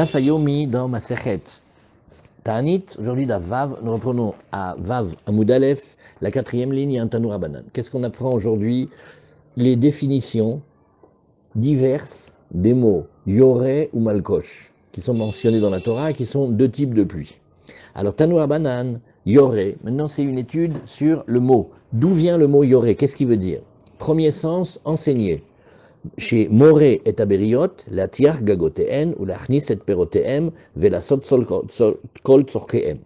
Fayomi dans Masechet Ta'anit, aujourd'hui d'Avav, nous reprenons à Vav Amoud Aleph, la quatrième ligne, un Tanoura Banan. Qu'est-ce qu'on apprend aujourd'hui? Les définitions diverses des mots Yoreh ou Malkosh, qui sont mentionnés dans la Torah et qui sont deux types de pluie. Alors Tanoura Banan, Yoreh, maintenant c'est une étude sur le mot. D'où vient le mot Yoreh? Qu'est-ce qu'il veut dire? Premier sens, enseigner. Chez Moré et Aberiot, la tiar gagotéen ou la chnis et perotéem, velasot kol tzorkeem.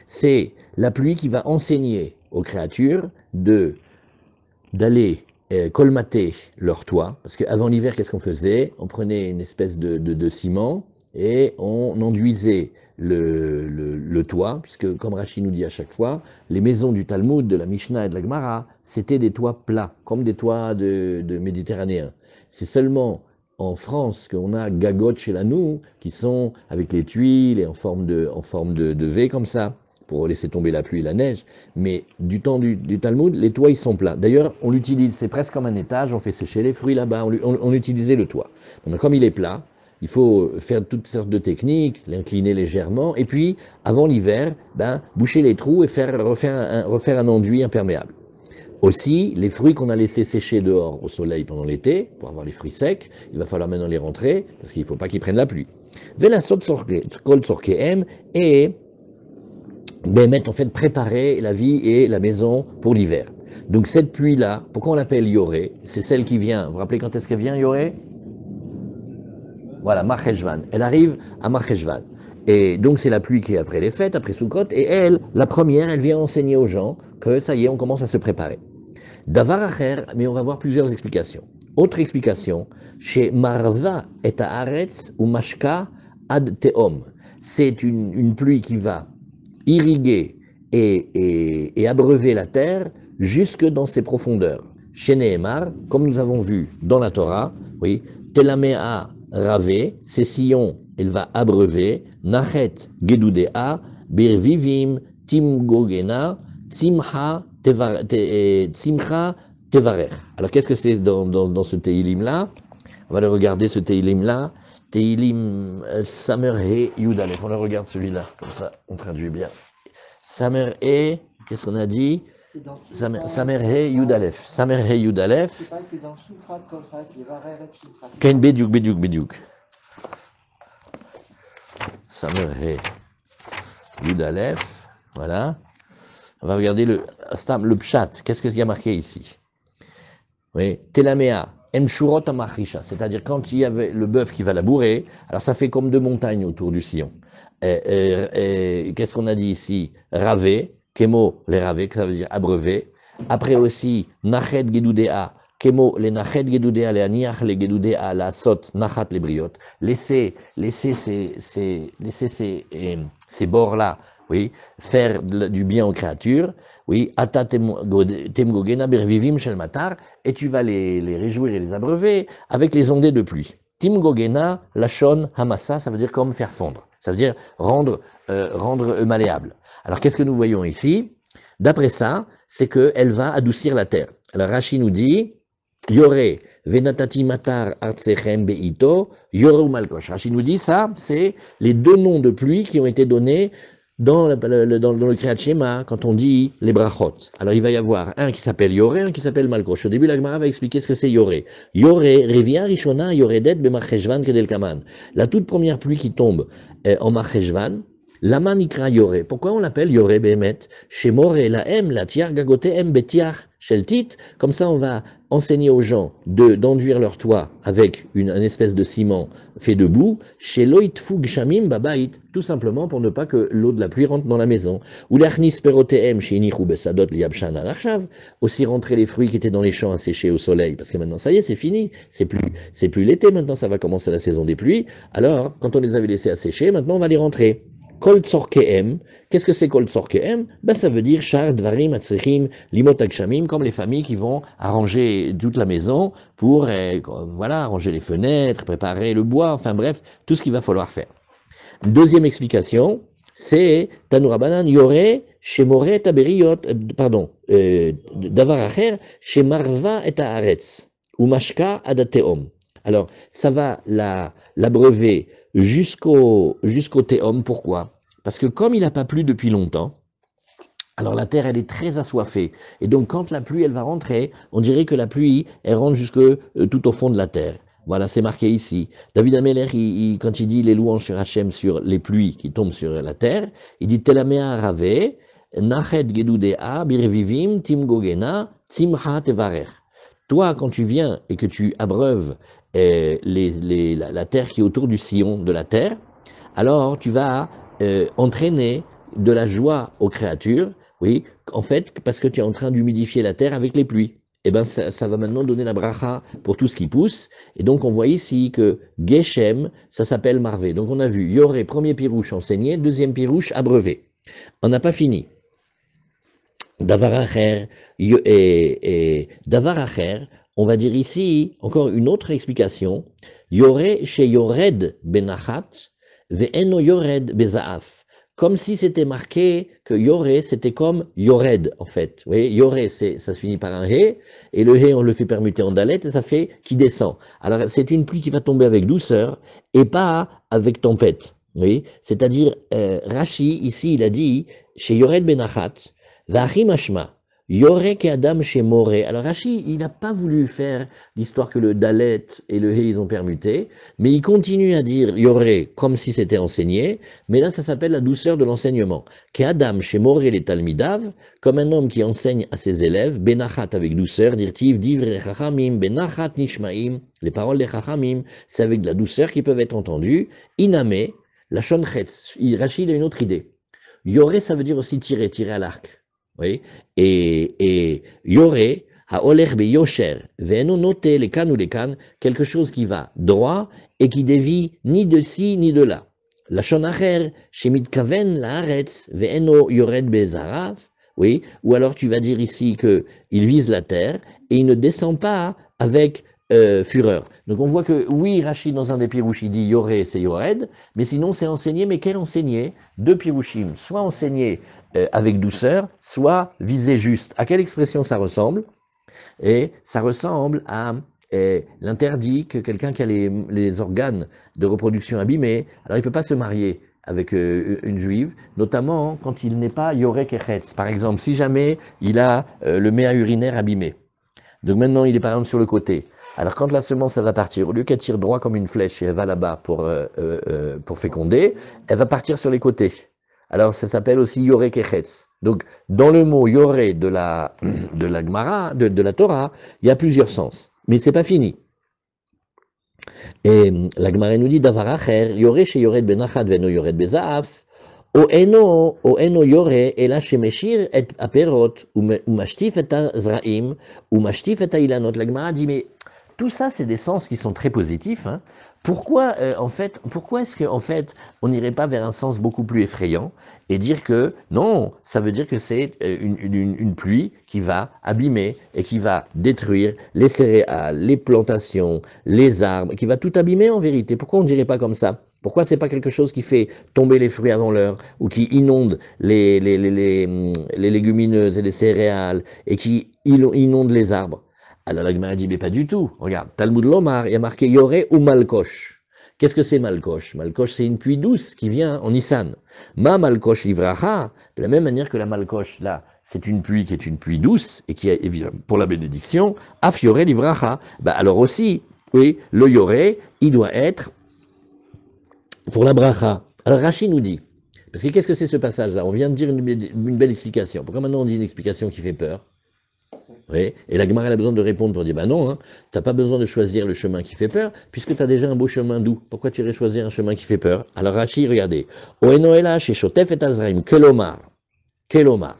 C'est la pluie qui va enseigner aux créatures d'aller colmater leur toit. Parce qu'avant l'hiver, qu'est-ce qu'on faisait? On prenait une espèce de ciment et on enduisait le toit, puisque comme Rashi nous dit à chaque fois, les maisons du Talmud, de la Mishnah et de la Gemara, c'était des toits plats, comme des toits de méditerranéens. C'est seulement en France qu'on a gagot chez la nous, qui sont avec les tuiles et en forme de V comme ça, pour laisser tomber la pluie et la neige. Mais du temps du Talmud, les toits ils sont plats. D'ailleurs, on l'utilise, c'est presque comme un étage, on fait sécher les fruits là-bas, on utilisait le toit. Donc comme il est plat, il faut faire toutes sortes de techniques, l'incliner légèrement, et puis, avant l'hiver, boucher les trous et refaire un enduit imperméable. Aussi, les fruits qu'on a laissés sécher dehors au soleil pendant l'été, pour avoir les fruits secs, il va falloir maintenant les rentrer, parce qu'il ne faut pas qu'ils prennent la pluie. Et mettre en fait préparer la vie et la maison pour l'hiver. Donc cette pluie-là, pourquoi on l'appelle Yoreh? C'est celle qui vient, vous vous rappelez quand est-ce qu'elle vient, Yoreh? Voilà, Mar Cheshvan. Elle arrive à Mar Cheshvan. Et donc c'est la pluie qui est après les fêtes, après Sukkot, et elle, la première, elle vient enseigner aux gens que ça y est, on commence à se préparer. Davar acher, mais on va voir plusieurs explications. Autre explication, chez Marva et Haaretz ou Mashka ad Teom. C'est une pluie qui va irriguer et abreuver la terre jusque dans ses profondeurs. Chez Nehemar, comme nous avons vu dans la Torah, oui, Telamea Rave, ses sillons, elle va abreuver, Nachet Gedudea, Birvivim, Timgogena, Tzimcha Tevarer. Alors qu'est-ce que c'est dans ce Teilim-là? On va le regarder ce Teilim-là. Teilim Samer Yudalef. On le regarde celui-là, comme ça on traduit bien. Samer qu'est-ce qu'on a dit? Samer Yudalef. Samer Yudalef. C'est pas que dans Shulchan Kolchat, Yevarer et Shulchan. Ken Bediuk. Samer Yudalef. Voilà. On va regarder le pshat. Qu'est-ce qu'il y a marqué ici? Oui. Telamea. C'est-à-dire quand il y avait le bœuf qui va labourer, alors ça fait comme deux montagnes autour du sillon. Qu'est-ce qu'on a dit ici? Ravé, Kemo les ravé, que ça veut dire abreuver. Après aussi, Nachet Gedudea, Kemo les Nachet Gedudea, les Aniach les Gedudea, la Sot, Nachat les briot. Laissez ces bords-là, oui, faire du bien aux créatures. Oui, ata temgogena bervivim shel matar, et tu vas les réjouir et les abreuver avec les ondées de pluie. Timgogena lachon hamassa, ça veut dire comme faire fondre, ça veut dire rendre malléable. Alors qu'est-ce que nous voyons ici? D'après ça, c'est qu'elle va adoucir la terre. Alors Rashi nous dit, Yoreh venatati matar artsechem beito, yoreh malkosh. Rashi nous dit ça, c'est les deux noms de pluie qui ont été donnés dans le Kriyat Shema, quand on dit les brachot. Alors il va y avoir un qui s'appelle Yoreh, un qui s'appelle Malkosh. Au début, la Gemara va expliquer ce que c'est Yoreh. Yoreh, Revia Rishona, Yoredet, Bemar Cheshvan, Kedel Kaman. La toute première pluie qui tombe en Mar Cheshvan, Lama Nikra Yoreh. Pourquoi on l'appelle Yoreh Behemet? Chez Moré, la M, la Tiar Gagotem, Betiar, Sheltit. Comme ça, on va enseigner aux gens d'enduire leur toit avec une espèce de ciment fait de boue, chez Loit Fug Shamim Babait, tout simplement pour ne pas que l'eau de la pluie rentre dans la maison. Ou l'Achnis Perotem chez Inichou Besadot Liabshan Al-Arshav, aussi rentrer les fruits qui étaient dans les champs à sécher au soleil, parce que maintenant ça y est, c'est fini, c'est plus l'été, maintenant ça va commencer la saison des pluies. Alors, quand on les avait laissés à sécher, maintenant on va les rentrer. Kol Tzorkeem, qu'est-ce que c'est Kol Tzorkeem? Ça veut dire Shar Dvarim Atzrechim Limot Akshamim, comme les familles qui vont arranger toute la maison pour arranger les fenêtres, préparer le bois, enfin bref, tout ce qu'il va falloir faire. Deuxième explication, c'est Tanoura Banan Yoreh chez Moré Taberiot, Davar Acher chez Marva et Haaretz ou Mashka Adateom. Alors ça va l'abreuver jusqu'au Théum. Pourquoi? Parce que comme il n'a pas plu depuis longtemps, alors la terre, elle est très assoiffée. Et donc, quand la pluie, elle va rentrer, on dirait que la pluie, elle rentre jusque tout au fond de la terre. Voilà, c'est marqué ici. David Ameller, quand il dit les louanges sur Hachem, sur les pluies qui tombent sur la terre, il dit Telamea rave, nachet gedudea, birvivim, tim gogena, timcha tevarer. Toi, quand tu viens et que tu abreuves la terre qui est autour du sillon de la terre, alors tu vas entraîner de la joie aux créatures, oui, en fait, parce que tu es en train d'humidifier la terre avec les pluies. Et bien, ça va maintenant donner la bracha pour tout ce qui pousse. Et donc, on voit ici que Geshem, ça s'appelle Marvé. Donc, on a vu Yoré, premier pirouche enseigné, deuxième pirouche abreuvé. On n'a pas fini. Davar Acher, Davar Acher, on va dire ici encore une autre explication. Yoré chez Yored benachat, ve'eno Yored bezaaf. Comme si c'était marqué que Yoré, c'était comme Yored, en fait. Vous voyez, Yoré, ça se finit par un He, et le He, on le fait permuter en Dalet, et ça fait qui descend. Alors, c'est une pluie qui va tomber avec douceur, et pas avec tempête. Oui, c'est-à-dire, Rashi, ici, il a dit, chez Yored benachat, V'achim hashma, Yoré ke Adam chez Moré. Alors Rashi, il n'a pas voulu faire l'histoire que le Dalet et le He, ils ont permuté, mais il continue à dire Yoré comme si c'était enseigné, mais là ça s'appelle la douceur de l'enseignement. Ke Adam chez Moré les Talmidav, comme un homme qui enseigne à ses élèves, Benachat avec douceur, dirtiv, divre chachamim, Benachat nishmaim, les paroles des chachamim, c'est avec de la douceur qui peuvent être entendues. Iname, la shonchetz, Rashi, il a une autre idée. Yoré, ça veut dire aussi tirer, tirer à l'arc. Oui, et Yoré, haoler be yosher, ve'eno note les can ou les can, quelque chose qui va droit et qui dévie ni de ci ni de là. La shonacher, shemit kaven la haaretz, ve'eno yored be zaraf, oui, ou alors tu vas dire ici que il vise la terre et il ne descend pas avec fureur. Donc on voit que oui, Rachid dans un des pirouchim dit Yoré, c'est Yored, mais sinon c'est enseigné, mais quel enseigné? Deux pirouchim, soit enseigné avec douceur, soit visé juste. À quelle expression ça ressemble? Et ça ressemble à l'interdit que quelqu'un qui a les organes de reproduction abîmés, alors il ne peut pas se marier avec une juive, notamment quand il n'est pas Yorek Echetz. Par exemple, si jamais il a le méa urinaire abîmé. Donc maintenant, il est par exemple sur le côté. Alors quand la semence elle va partir, au lieu qu'elle tire droit comme une flèche et elle va là-bas pour féconder, elle va partir sur les côtés. Alors ça s'appelle aussi Yoré Kechetz. Donc dans le mot Yoré de la Gemara, de la Torah, il y a plusieurs sens. Mais c'est pas fini. Et la Gemara nous dit Davar Acher, Yoré chez Yored benachat veno Yored bezaaf. O eno yore ela shemeshir et aperot ou mashtif et azraim ou mashtif et ilanot. La Gemara dit mais tout ça c'est des sens qui sont très positifs. Hein. Pourquoi pourquoi est-ce qu'en fait on n'irait pas vers un sens beaucoup plus effrayant et dire que non, ça veut dire que c'est une pluie qui va abîmer et qui va détruire les céréales, les plantations, les arbres, qui va tout abîmer en vérité. Pourquoi on ne dirait pas comme ça? Pourquoi c'est pas quelque chose qui fait tomber les fruits avant l'heure ou qui inonde les légumineuses et les céréales et qui inonde les arbres? Alors la Gemara dit mais pas du tout. Regarde, Talmud Lomar, il y a marqué Yoré ou Malkosh. Qu'est-ce que c'est Malkosh? Malkosh c'est une pluie douce qui vient en Nissan. Ma Malkosh livraha, de la même manière que la Malkosh là, c'est une pluie qui est une pluie douce et qui est évidemment pour la bénédiction. Af Yoré livraha. Alors aussi, oui, le Yoré, il doit être pour la bracha. Alors Rashi nous dit, parce que qu'est-ce que c'est ce passage-là? On vient de dire une belle explication. Pourquoi maintenant on dit une explication qui fait peur? Oui. Et la Gemara a besoin de répondre pour dire, bah non, hein, tu n'as pas besoin de choisir le chemin qui fait peur, puisque tu as déjà un beau chemin doux. Pourquoi tu irais choisir un chemin qui fait peur? Alors Rashi, regardez. Oenoela chez Shotef et Azraim, Kelomar, Kulomar.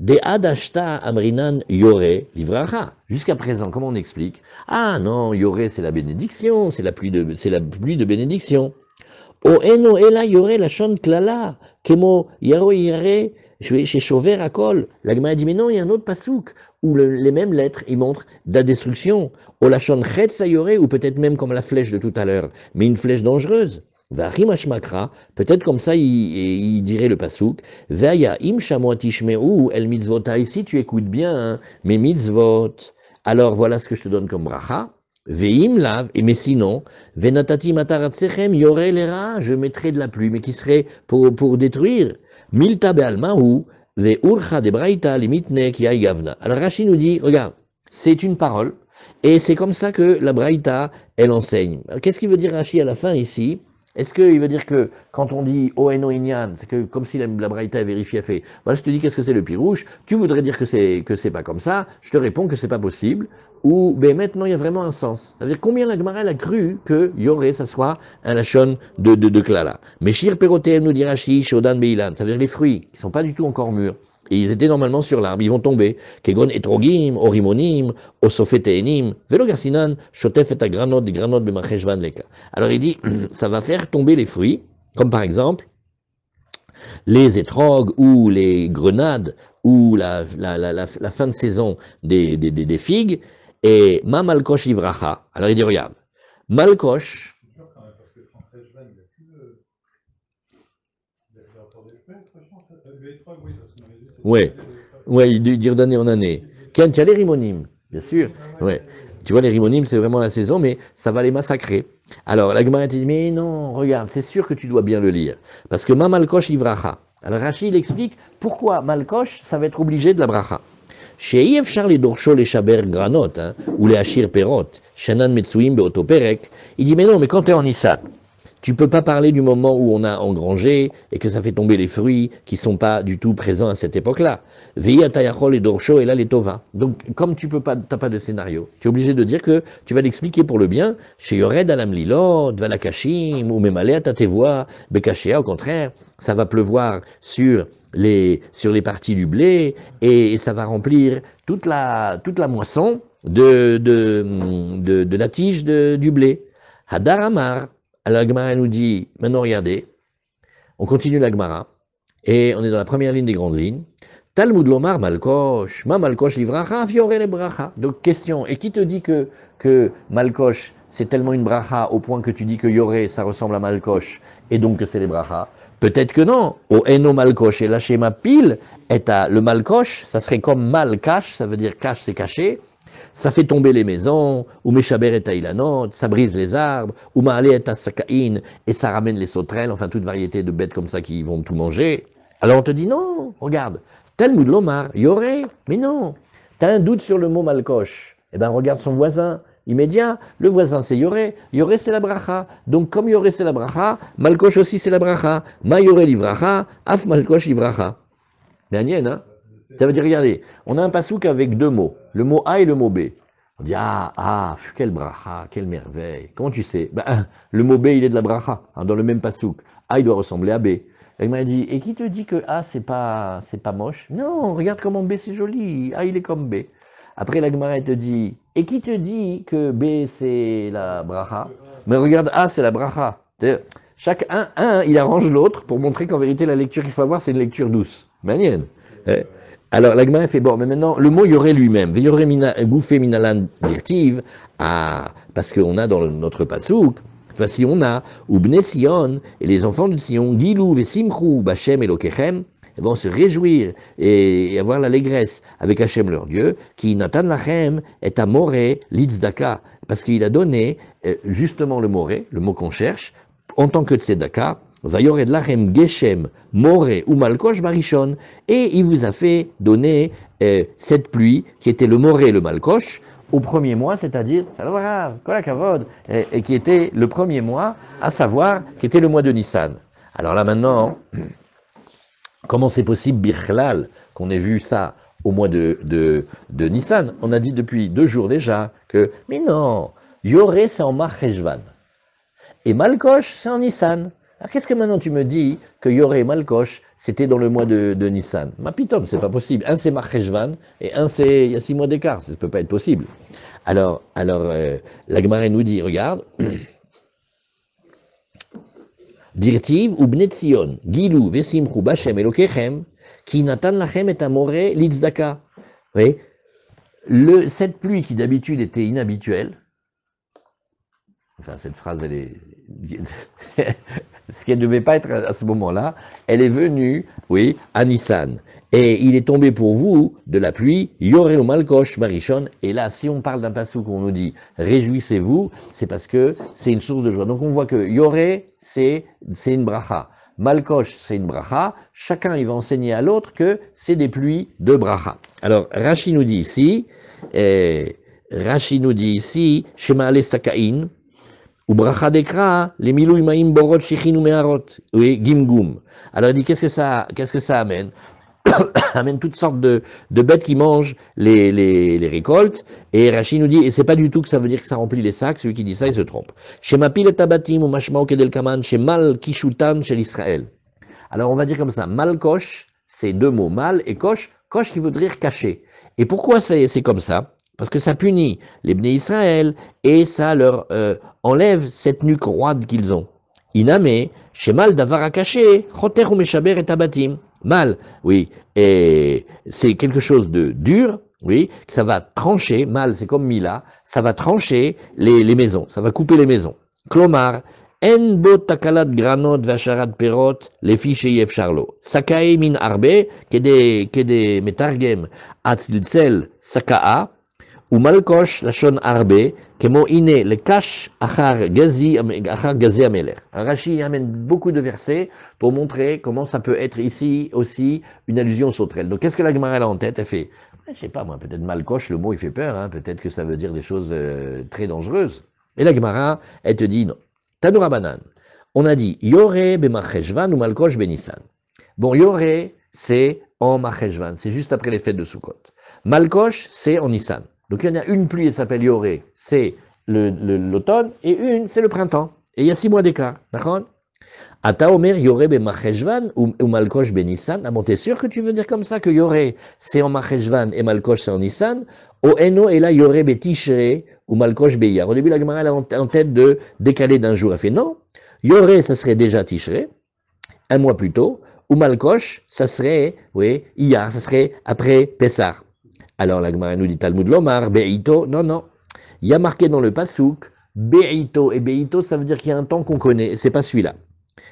De Adashta Amrinan Yoré Livracha. Jusqu'à présent, comment on explique? Ah non, Yoré c'est la bénédiction, c'est la pluie de bénédiction. O eno ela Yoré la shon klala, kemo yaro yare, chez Chauver à Kol. La Gemara dit mais non, il y a un autre pasouk où les mêmes lettres ils montrent de la destruction. O la shon chetz Yoré, ou peut-être même comme la flèche de tout à l'heure, mais une flèche dangereuse. V'achimashmakra, peut-être comme ça il dirait le pasouk. Ve'aya im shamoa tishme'u el mitzvota, ici tu écoutes bien hein, mes mitzvot. Alors voilà ce que je te donne comme bracha. Veim lav, et mais sinon, venatati mataratsechem yoré lera, je mettrai de la pluie, mais qui serait pour détruire. Milta be'almahu, ve urcha de braïta limitne ki gavna. Alors Rachid nous dit, regarde, c'est une parole, et c'est comme ça que la braïta, elle enseigne. Qu'est-ce qu'il veut dire Rachid à la fin ici? Est-ce qu'il veut dire que quand on dit Oeno Inyan, c'est que comme si la braïta est vérifiée, fait, voilà, je te dis qu'est-ce que c'est le pirouche, tu voudrais dire que c'est pas comme ça, je te réponds que c'est pas possible, ou ben maintenant il y a vraiment un sens. Ça veut dire combien la Gemara a cru que Yoré, ça soit un lachon de Klala. Mais Shir Perotem nous dit Rashi, Shodan Beilan, ça veut dire les fruits, qui sont pas du tout encore mûrs. Et ils étaient normalement sur l'arbre, ils vont tomber. Kegon etrogim, orimonim, osofeteenim, velogarsinan, shotef et agranot, des granotes bemacheshvan leka. Alors il dit, ça va faire tomber les fruits, comme par exemple les étrogues ou les grenades ou la fin de saison des figues, et ma malkosh ivracha. Alors il dit, regarde, malkosh, ouais, ouais, il dire d'année en année. Ken, tu as les rimonim, bien sûr, ouais. Tu vois, les rimonim, c'est vraiment la saison, mais ça va les massacrer. Alors, la Gemara dit, mais non, regarde, c'est sûr que tu dois bien le lire. Parce que ma malkosh ivracha. Alors, Rachid, il explique pourquoi malkosh, ça va être obligé de la bracha. Chez Efchar les dorsho les chaber granot, ou les hachir perot, shanan metsuim beotoperek, il dit, mais non, mais quand tu es en Nissan, tu ne peux pas parler du moment où on a engrangé et que ça fait tomber les fruits qui ne sont pas du tout présents à cette époque-là. Veillata tayachol et dorsho et là les tova. Donc, comme tu n'as pas de scénario, tu es obligé de dire que tu vas l'expliquer pour le bien. Chez Yored alam lilot, valakashim, ou memalea tatevoa, bekashea, au contraire, ça va pleuvoir sur les parties du blé et ça va remplir toute la moisson de la tige du blé. Hadar Amar. Alors la Gemara nous dit, maintenant regardez, on continue la Gemara, et on est dans la première ligne des grandes lignes. Talmud Lomar Malkosh, ma Malkosh livracha, fiore le bracha. Donc question, et qui te dit que Malkosh, c'est tellement une bracha au point que tu dis que Yoré, ça ressemble à Malkosh, et donc que c'est les bracha? Peut-être que non. Au Eno Malkosh, et la schéma pile, est à le Malkosh, ça serait comme Malkash, ça veut dire cache, c'est caché. Ça fait tomber les maisons, ou Meshaber et Taïlanot, ça brise les arbres, ou Maalé et Sakaïn, et ça ramène les sauterelles, enfin toute variété de bêtes comme ça qui vont tout manger. Alors on te dit non, regarde, Talmud Lomar, Yoré, mais non, t'as un doute sur le mot Malkosh, eh bien regarde son voisin, immédiat, le voisin c'est Yoré, Yoré c'est la bracha, donc comme Yoré c'est la bracha, Malkosh aussi c'est la bracha, Ma Yoré livracha, Af Malkosh livracha. Bien, hein? Ça veut dire, regardez, on a un pasouk avec deux mots, le mot A et le mot B. On dit, quelle bracha, quelle merveille. Comment tu sais? Ben, le mot B, il est de la bracha, dans le même pasouk. A, il doit ressembler à B. Il m'a dit, et qui te dit que A, c'est pas moche? Non, regarde comment B, c'est joli. A, il est comme B. Après, la Gemara, te dit, et qui te dit que B, c'est la bracha? Mais regarde, A, c'est la bracha. Chaque un, il arrange l'autre pour montrer qu'en vérité, la lecture qu'il faut avoir, c'est une lecture douce. Manienne. Alors, la Gemara fait, bon, mais maintenant, le mot Yoré lui-même, Yoré gouffé minalan dirtiv, parce qu'on a dans notre pasouk, voici on a, ou Bnei Sion, et les enfants de Sion, Gilou, Vesimchou, Bachem et Lokechem, vont se réjouir et avoir l'allégresse avec Hachem leur Dieu, qui Natan Lachem est à Moré, l'Itzdaka, parce qu'il a donné justement le Moré, le mot qu'on cherche, en tant que Tzedaka, Vayored lachem geshem moré ou malkosh barishon, et il vous a fait donner cette pluie qui était le moré, le malkosh, au premier mois, c'est-à-dire, et qui était le premier mois, à savoir, qui était le mois de Nissan. Alors là maintenant, comment c'est possible, Birchlal, qu'on ait vu ça au mois de Nissan? On a dit depuis 2 jours déjà que, mais non, Yoré c'est en Marcheshvan, et Malkosh c'est en Nissan. Alors qu'est-ce que maintenant tu me dis que Yoré et Malkosh, c'était dans le mois de Nissan? Ma pitom, c'est pas possible. Un c'est Marcheshvan et un c'est il y a 6 mois d'écart, ça ne peut pas être possible. Alors la Gemara nous dit, regarde, Dirtiv ou Bnei Tzion, Gilou, Vesimchou, Bachem, Elokechem, qui Natan Lachem et Amoré, l'Itzdaka. Oui, cette pluie qui d'habitude était inhabituelle, enfin cette phrase elle est ce qui ne devait pas être à ce moment-là, elle est venue, oui, à Nissan. Et il est tombé pour vous de la pluie, Yoré ou Malkosh, Marichon. Et là, si on parle d'un passage où on nous dit réjouissez-vous, c'est parce que c'est une source de joie. Donc on voit que Yoré, c'est une bracha. Malkosh, c'est une bracha. Chacun, il va enseigner à l'autre que c'est des pluies de bracha. Alors, Rashi nous dit ici, Shema ale Sakaïn, ou bracha dekra, les milou imaim borot shichin meharot. Oui, gimgum. Alors il dit, qu'est-ce que ça amène? Amène toutes sortes de bêtes qui mangent les récoltes. Et Rashi nous dit, et c'est pas du tout que ça veut dire que ça remplit les sacs, celui qui dit ça, il se trompe. Shemapil et tabatim ou mashmao kedel kaman, shemal kishutan shel Israël. Alors on va dire comme ça, malkosh, c'est deux mots, mal et kosh, kosh qui veut dire caché. Et pourquoi c'est comme ça? Parce que ça punit les Bnei Israël et ça leur enlève cette nuque roide qu'ils ont. Iname, shemal davar à caché, choter ou meshaber et tabatim. Mal, oui, et c'est quelque chose de dur, oui, que ça va trancher, mal, c'est comme Mila, ça va trancher les maisons, ça va couper les maisons. Klomar, en bo takalat granot vasharat perot, les fiches yef charlo. Sakae min arbe, kede metargem atzilzel saka'a, ou malkosh lachon arbe, kemo ine le kash achar gazi ameler. Rashi amène beaucoup de versets pour montrer comment ça peut être ici aussi une allusion sauterelle. Donc qu'est-ce que la Gemara a en tête? Elle fait, je sais pas moi, peut-être malkosh, le mot il fait peur, hein, peut-être que ça veut dire des choses très dangereuses. Et la Gemara, elle te dit non. Tanoura Banan, on a dit Yoré b'macheshvan ou malkosh benissan. Bon, Yoré, c'est en Macheshvan, c'est juste après les fêtes de Sukkot. Malkosh, c'est en Nissan. Donc il y en a une pluie, elle s'appelle Yoré, c'est l'automne, et une, c'est le printemps. Et il y a 6 mois d'écart, d'accord? Ata Omer Yoré b'macheshvan ou Malkosh benissan. Ah bon, t'es sûr que tu veux dire comme ça, que Yoré, c'est en Macheshvan et Malkosh, c'est en Nissan? O Eno et là Yoré b'tishré ou Malkosh be'iyar. Au début, la Gemara a en tête de décaler d'un jour. Elle fait non, Yoré, ça serait déjà Tishré, un mois plus tôt, ou Malkosh, ça serait, oui, Iyar, ça serait après Pessah. Alors la Gemara nous dit Talmud Lomar, Be'ito, non. Il y a marqué dans le Passouk, Be'ito, et Be'ito, ça veut dire qu'il y a un temps qu'on connaît, et c'est pas celui-là.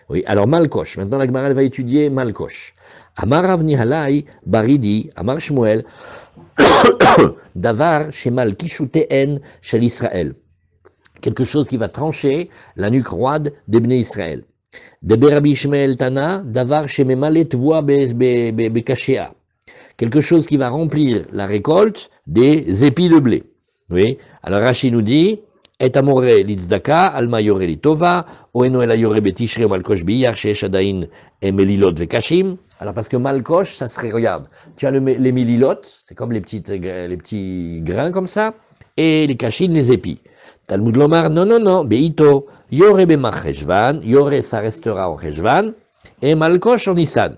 Oui, alors Malkosh, maintenant la Gemara va étudier Malkosh. Amar Avni Halai, Baridi, Amar Shmuel, Davar, Shemal Kishuteen, Shel Israël. Quelque chose qui va trancher la nuque roide des Bnei Israël. De Rabbi Shmuel Tana, Davar, Shememale Tvoa Bekashea. Quelque chose qui va remplir la récolte des épis de blé. Oui. Alors Rashi nous dit, et amoré l'itzdaka, alma yore litova, oeno el ayore betishre malkosh biyar, sheesh adain et melilot vekashim. Alors parce que malkosh, ça serait, regarde, tu as les melilot, c'est comme les petits grains comme ça, et les kashim, les épis. Talmud lomar, non, beito, yore bemacheshvan, yore ça restera en cheshvan, et malkosh en Nissan.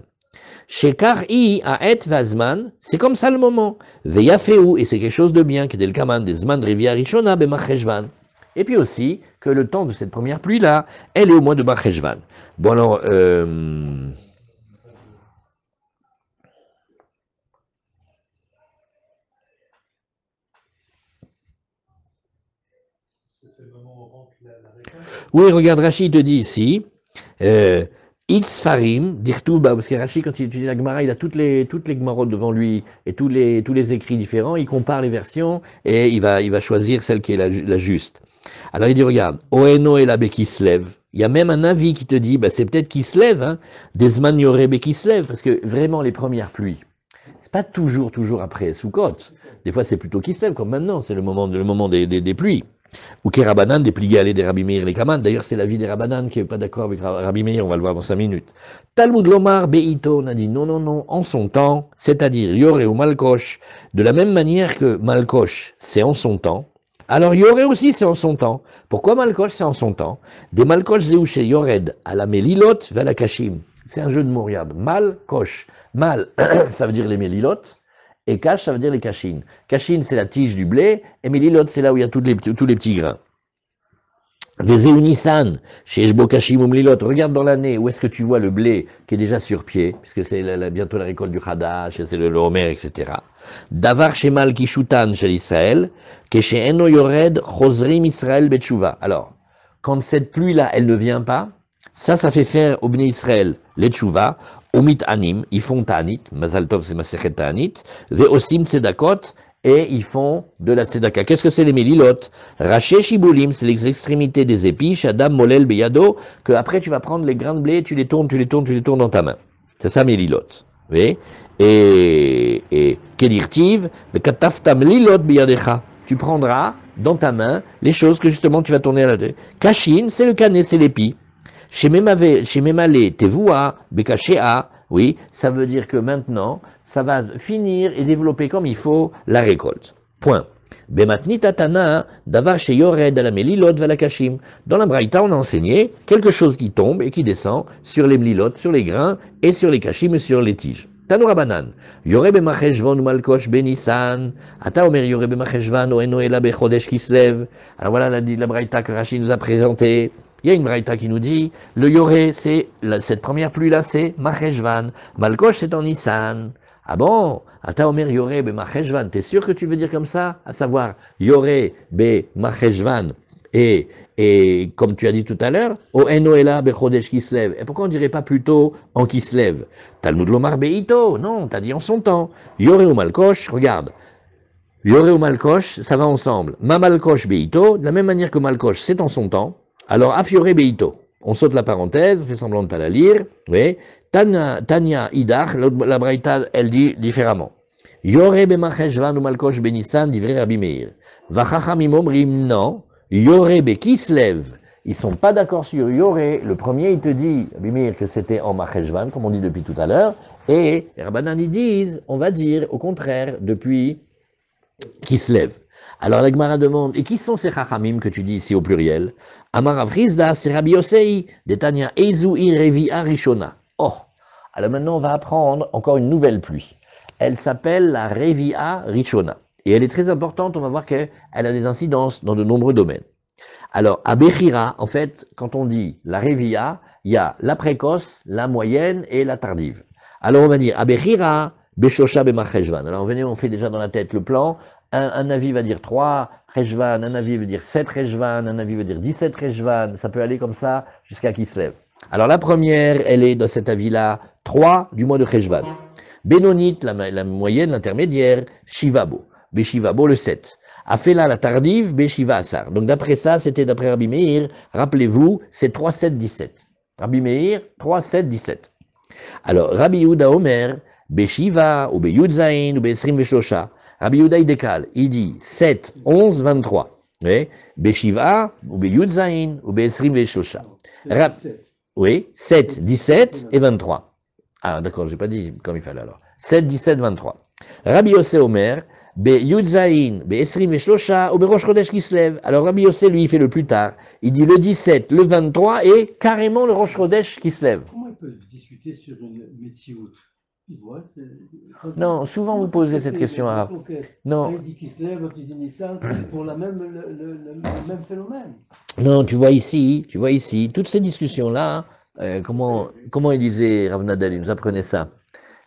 Shekar i a et vazman, c'est comme ça le moment. Veyafeu, et c'est quelque chose de bien, que del kaman des zman rivia rishona be macheshvan. Et puis aussi, que le temps de cette première pluie-là, elle est au mois de macheshvan. Bon alors, oui, regarde, Rachid te dit ici, Itzfarim, Dirtouba, parce que Rachid, quand il étudie la Gemara, il a toutes les Gemarotes devant lui et tous les écrits différents, il compare les versions et il va choisir celle qui est la juste. Alors il dit, regarde, Oeno et l'abbé qui se lève. Il y a même un avis qui te dit, bah, c'est peut-être qui se lève, hein, Desman Yorebe qui se lève, parce que vraiment les premières pluies, c'est pas toujours après Sukkot. Des fois c'est plutôt qui se lève, comme maintenant, c'est le moment des pluies. Ou qui Rabanan, des Pligalés, des Rabbi Meir, les Kaman. D'ailleurs, c'est l'avis des Rabanan qui n'est pas d'accord avec Rabbi Meir, on va le voir dans 5 minutes. Talmud Lomar, Beito, on a dit non, en son temps, c'est-à-dire Yoré ou Malkosh, de la même manière que Malkosh, c'est en son temps, alors Yoré aussi, c'est en son temps. Pourquoi Malkosh, c'est en son temps? Des Malkosh Zéouché Yored, à la Melilot, vers la Kashim. C'est un jeu de mots, regarde. Malkosh. Mal, ça veut dire les Melilot. Et Kash, ça veut dire les Kashin. Kashin, c'est la tige du blé, et Melilot, c'est là où il y a tous les petits grains. Vezeu Nissan, chez Eshbo Kashim ou Melilot, regarde dans l'année où est-ce que tu vois le blé qui est déjà sur pied, puisque c'est bientôt la récolte du Hadash, c'est le Homer, etc. Davar Shemal Kishutan chez Israël, que chez Eno Yored, Chosrim Israël Betchouva. Alors, quand cette pluie-là, elle ne vient pas, Ça fait faire au Bnei Israël les tchouva, au mit-anim, ils font ta'anit, mazal tov c'est masechet ta'anit, ve'osim tzedakot, et ils font de la tzedaka. Qu'est-ce que c'est les mélilot? Raché shiboulim, c'est les extrémités des épis, shadam molel beyado, que après tu vas prendre les grains de blé, tu les tournes dans ta main. C'est ça mélilot. Oui? Et kedirtiv, kataftam lilot biyadecha. Tu prendras dans ta main les choses que justement tu vas tourner à la tête. Kashin, c'est le canet, c'est l'épi. Chez Memale, tevoua, bekashea, oui, ça veut dire que maintenant, ça va finir et développer comme il faut la récolte. Point. Bematni tatana, davar chez Yored, à la melilot, valakashim. Dans la Braïta, on a enseigné quelque chose qui tombe et qui descend sur les melilot, sur les grains, et sur les kashim et sur les tiges. Tanoura banan. Yore bemacheshvan ou malkosh benisan. Ata omer yore bemacheshvan ou enoela bechodesh kislev. Alors voilà la Braïta que Rachid nous a présentée. Il y a une braïta qui nous dit, le yoré, c'est, cette première pluie-là, c'est Macheshvan. Malkosh, c'est en Nissan. Ah bon? Ata omer yoré be Macheshvan. T'es sûr que tu veux dire comme ça? À savoir, yoré be Macheshvan. Et comme tu as dit tout à l'heure, o enoela be Chodesh Kislev. Et pourquoi on ne dirait pas plutôt en Kislev? Talmud lomar beito. Non, t'as dit en son temps. Yoré ou Malkosh, regarde. Yoré ou Malkosh, ça va ensemble. Ma Malkosh beito, de la même manière que Malkosh, c'est en son temps. Alors, afiore beito. On saute la parenthèse, on fait semblant de ne pas la lire. Oui. Tanya idach, la braïta, elle dit différemment. Yore bemacheshvan ou malkosh benissan, divrei Rabbi Meir. Vachachamim omrim non. Yore bekislev. Ils sont pas d'accord sur Yore. Le premier, il te dit, Rabbi Meir, que c'était en macheshvan, comme on dit depuis tout à l'heure. Et les Rabbanan, ils disent, on va dire, au contraire, depuis Kislev. Alors la Gemara demande, et qui sont ces chachamim que tu dis ici au pluriel? Amar Avrizda, c'est Rabbi Yosei, Detania Eizu Irevia Rishona. Oh, alors maintenant on va apprendre encore une nouvelle pluie. Elle s'appelle la Revia Rishona. Et elle est très importante, on va voir qu'elle a des incidences dans de nombreux domaines. Alors, à Bechira, en fait, quand on dit la Revia, il y a la précoce, la moyenne et la tardive. Alors on va dire, à Bechira, Beshosha Bemacheshvan. Alors venez, on fait déjà dans la tête le plan. Un avis va dire 3 Rejvan, un avis veut dire 7 Rejvan, un avis veut dire 17 Rejvan, ça peut aller comme ça jusqu'à qui se lève. Alors la première, elle est dans cet avis-là, 3 du mois de Rejvan. Benonit, la moyenne, l'intermédiaire, Shivabo. Beshivabo, le 7. Afela, la tardive, Beshiva Asar. Donc d'après ça, c'était d'après Rabbi Meir, rappelez-vous, c'est 3, 7, 17. Rabbi Meir, 3, 7, 17. Alors, Rabbi Yehuda Omer, Beshiva, ou Beyudzain, ou Besrim Veshosha. Rabbi Yehuda, il décale, il dit 7, 11, 23. Oui, Beshiva, ou Beyudzain, ou Besrim Veshosha. Oui, 7, 17 et 23. Ah, d'accord, j'ai pas dit comme il fallait alors. 7, 17, 23. Rabbi Yossé Omer, Beyudzain, Besrim Veshosha, ou Berosh Chodesh Kislev. Alors, Rabbi Yossé, lui, il fait le plus tard. Il dit le 17, le 23 et carrément le Rosh Chodesh Kislev. Comment ils peuvent discuter sur une Metsiout? Non, souvent vous posez cette question arabe. Non. Il dit qu'il se lève, il dit Nissan, pour le même phénomène. Non, tu vois ici, toutes ces discussions-là, comment il disait Rav Nadal, il nous apprenait ça.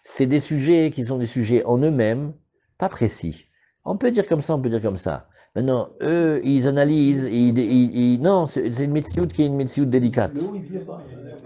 C'est des sujets qui sont des sujets en eux-mêmes, pas précis. On peut dire comme ça, on peut dire comme ça. Maintenant, eux, ils analysent, non, c'est une metsiout qui est une metsiout délicate.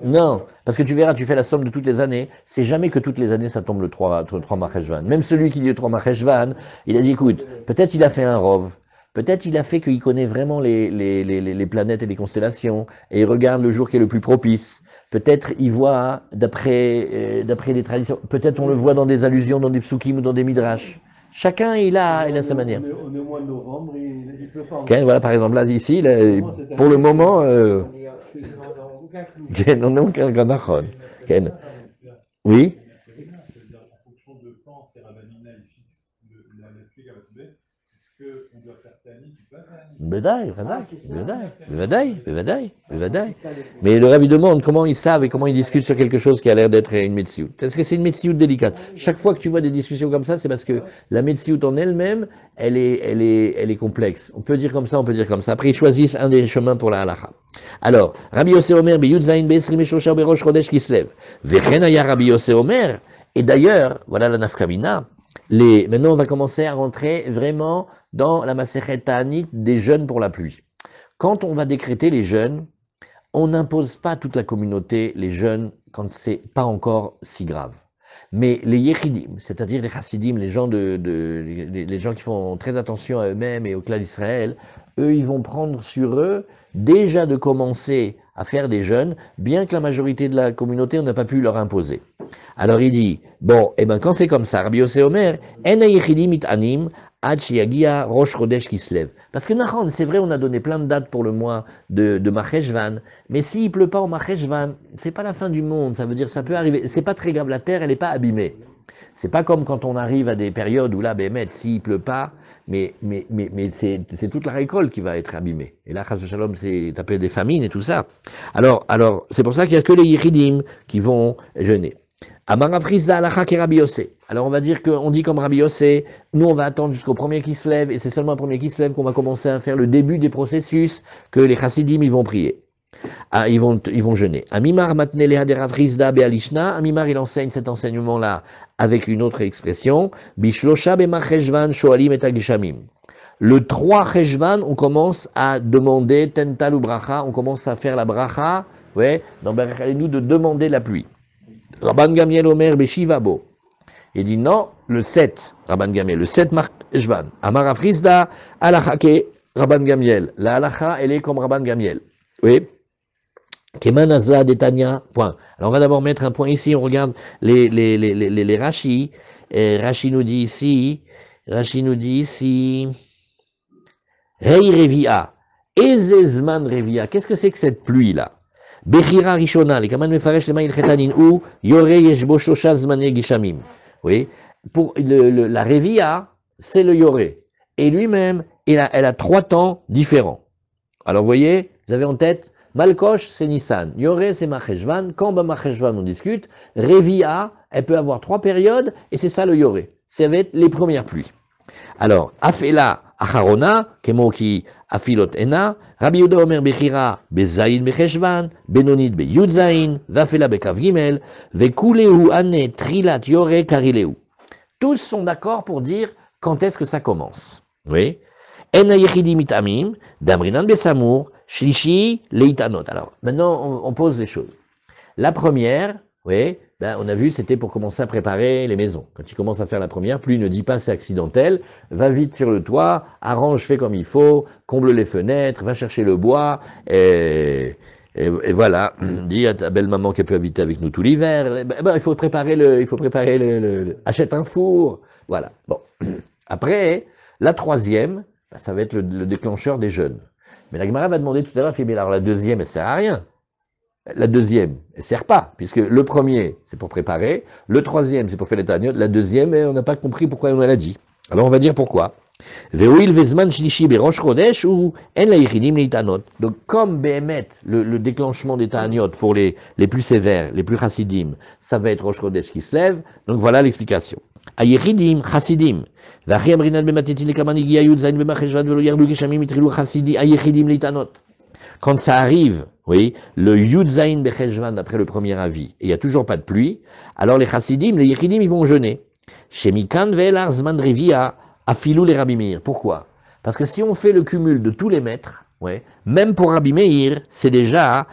Non, parce que tu verras, tu fais la somme de toutes les années, c'est jamais que toutes les années ça tombe le 3 Macheshvan. Même celui qui dit le 3 Macheshvan, il a dit, écoute, peut-être il a fait un rov, peut-être il a fait qu'il connaît vraiment les planètes et les constellations, et il regarde le jour qui est le plus propice. Peut-être il voit, d'après les traditions, peut-être on le voit dans des allusions, dans des psukim ou dans des midrash. Chacun, il a sa manière. On est au mois de novembre, il pleut pas. Ken, voilà, par exemple, là, ici, là, pour le moment, Ken, on n'a aucun ganachon. Ken. Oui? En fonction de quand c'est Rabbanina, il fixe la pluie qui va tomber, est-ce qu'on doit faire Tani ou pas Tani? Mais le rabbi demande comment ils savent et comment ils discutent sur quelque chose qui a l'air d'être une metsiout. Est-ce que c'est une metsiout délicate? Chaque fois que tu vois des discussions comme ça, c'est parce que la metsiout en elle-même, elle est complexe. On peut dire comme ça, on peut dire comme ça. Après, ils choisissent un des chemins pour la halacha. Alors, Rabbi Yossé Omer, Beyudzain, Be'esrim Eshosha, Berosh Chodesh Kislev. Vechen aya Rabbi Yossé Omer. Et d'ailleurs, voilà la nafkamina. Maintenant, on va commencer à rentrer vraiment dans la Masechet Ta'anit des jeûnes pour la pluie. Quand on va décréter les jeûnes, on n'impose pas à toute la communauté, les jeunes, quand c'est pas encore si grave. Mais les Yechidim, c'est-à-dire les Chassidim, les gens, les gens qui font très attention à eux-mêmes et au clan d'Israël, eux, ils vont prendre sur eux déjà de commencer à faire des jeûnes, bien que la majorité de la communauté, on n'a pas pu leur imposer. Alors il dit, bon, eh ben quand c'est comme ça, Rabbi Yossé Omer, En Yechidim itanim, Ad Shiagia Rosh Chodesh Kislev. Parce que Nahon, c'est vrai, on a donné plein de dates pour le mois de Macheshvan, mais s'il pleut pas au Macheshvan, c'est pas la fin du monde, ça veut dire ça peut arriver, c'est pas très grave, la terre elle est pas abîmée. C'est pas comme quand on arrive à des périodes où là, Bémet, s'il pleut pas, mais c'est toute la récolte qui va être abîmée. Et là, Chas Shalom, c'est taper des famines et tout ça. Alors, c'est pour ça qu'il y a que les Yechidim qui vont jeûner. Amarafriza alacha ke Rabbi Yossé. Alors on va dire qu'on dit comme Rabbi Yossé, nous on va attendre jusqu'au premier qui se lève, et c'est seulement le premier qui se lève qu'on va commencer à faire le début des processus que les chassidim ils vont prier. Ah, ils vont jeûner. Amimar matne leha de Rav Rizda be'alishna. Amimar il enseigne cet enseignement-là avec une autre expression. Bishlosha b'macheshvan shoalim et agishamim. Le 3 Cheshvan, on commence à demander tental ou bracha, on commence à faire la bracha, ouais, dans Berach Aleinu de demander la pluie. Rabban Gamiel Omer Beshivabo. Il dit non, le 7, Rabban Gamiel, le 7 Marcheshvan. Amar Afrizda, Alacha ke Rabban Gamiel. La Alacha, elle est comme Rabban Gamiel. Oui. Keman Azla Detania, point. Alors on va d'abord mettre un point ici, on regarde les Rashi. Rashi nous dit ici, Rei Revia, Ezezman Revia. Qu'est-ce que c'est que cette pluie-là? Bechira Rishona, les Kaman Mefaresh Lema Ilchetanin ou Yore Yeshbo Shosha Zmane Gishamim. Oui, pour la Revia, c'est le Yoré. Et lui-même, elle a 3 temps différents. Alors vous voyez, vous avez en tête, Malkosh, c'est Nissan. Yoré, c'est Macheshvan. Quand Macheshvan, on discute. Revia, elle peut avoir 3 périodes, et c'est ça le Yoré. Ça va être les premières pluies. Alors, Afela Acharona, Kemo ki Afilot Ena, Rabbi Yehuda Omer Bechira, Bezayin Becheshvan, Benonit Beyudzayin, Vafela Bekav Gimel, Vekuleu Ane Trilat Yore Karileu. Tous sont d'accord pour dire quand est-ce que ça commence. Oui. En Yechidim Itamim, Damrinan Besamur, Shlishi Leitanot. Alors, maintenant, on pose les choses. La première, oui, ben, on a vu, c'était pour commencer à préparer les maisons. Quand il commence à faire la première, plus il ne dit pas c'est accidentel, va vite sur le toit, arrange, fais comme il faut, comble les fenêtres, va chercher le bois, et voilà, dis à ta belle maman qu'elle peut habiter avec nous tout l'hiver. Ben, il faut préparer achète un four, voilà. Bon. Après, la troisième, ben, ça va être le déclencheur des jeûnes. Mais la Gemara va demander tout à l'heure, mais alors la deuxième, elle sert à rien. La deuxième, elle ne sert pas, puisque le premier, c'est pour préparer, le troisième, c'est pour faire les tagnotes, la deuxième, on n'a pas compris pourquoi on l'a dit. Alors on va dire pourquoi. Donc comme Behemet, le déclenchement des tagnotes pour les plus sévères, les plus chassidim, ça va être Rosh Chodesh qui se lève, donc voilà l'explication. Ayechidim, chassidim. Quand ça arrive, oui, le Yudzaïn Becheshvan d'après le premier avis, et il n'y a toujours pas de pluie, alors les chassidim, les yechidim, ils vont jeûner. Shemikan ve'elar zman revia afilou les Rabbi Meir. Pourquoi? Parce que si on fait le cumul de tous les maîtres, ouais, même pour Rabbi Meir, c'est déjà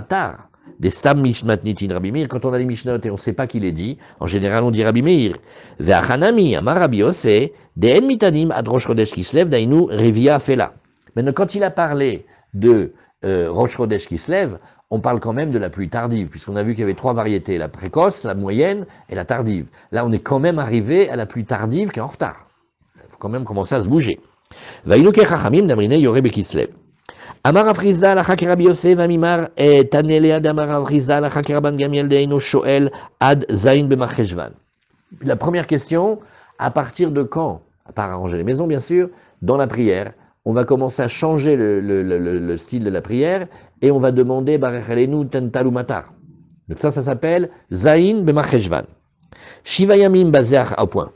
tard. Des stam mishmatnitin Rabbi Meir, quand on a les mishnot et on ne sait pas qui les dit, en général on dit Rabbi Meir. Ve'achanami amar Rabbi Yossé, de'en mitanim ad Rosh Chodesh kislev dainu revia fela. Maintenant, quand il a parlé de Rosh Chodesh qui se lève, on parle quand même de la pluie tardive, puisqu'on a vu qu'il y avait 3 variétés, la précoce, la moyenne et la tardive. Là, on est quand même arrivé à la pluie tardive qui est en retard. Il faut quand même commencer à se bouger. Vaïnuke chachamim damrine yorebe qui se lève. Amar Afrizda alacha ke Rabbi Yossé v'amimar tanelea d'Amar Afrizda alacha ke Rabban Gamiel deino shoel ad zayin b'macheshvan. La première question, à partir de quand, à part arranger les maisons bien sûr, dans la prière, on va commencer à changer le style de la prière et on va demander Barech Aleinu Tental ou Matar. Donc ça s'appelle Zayin B'macheshvan. Shiva Yamim Bazeach au point.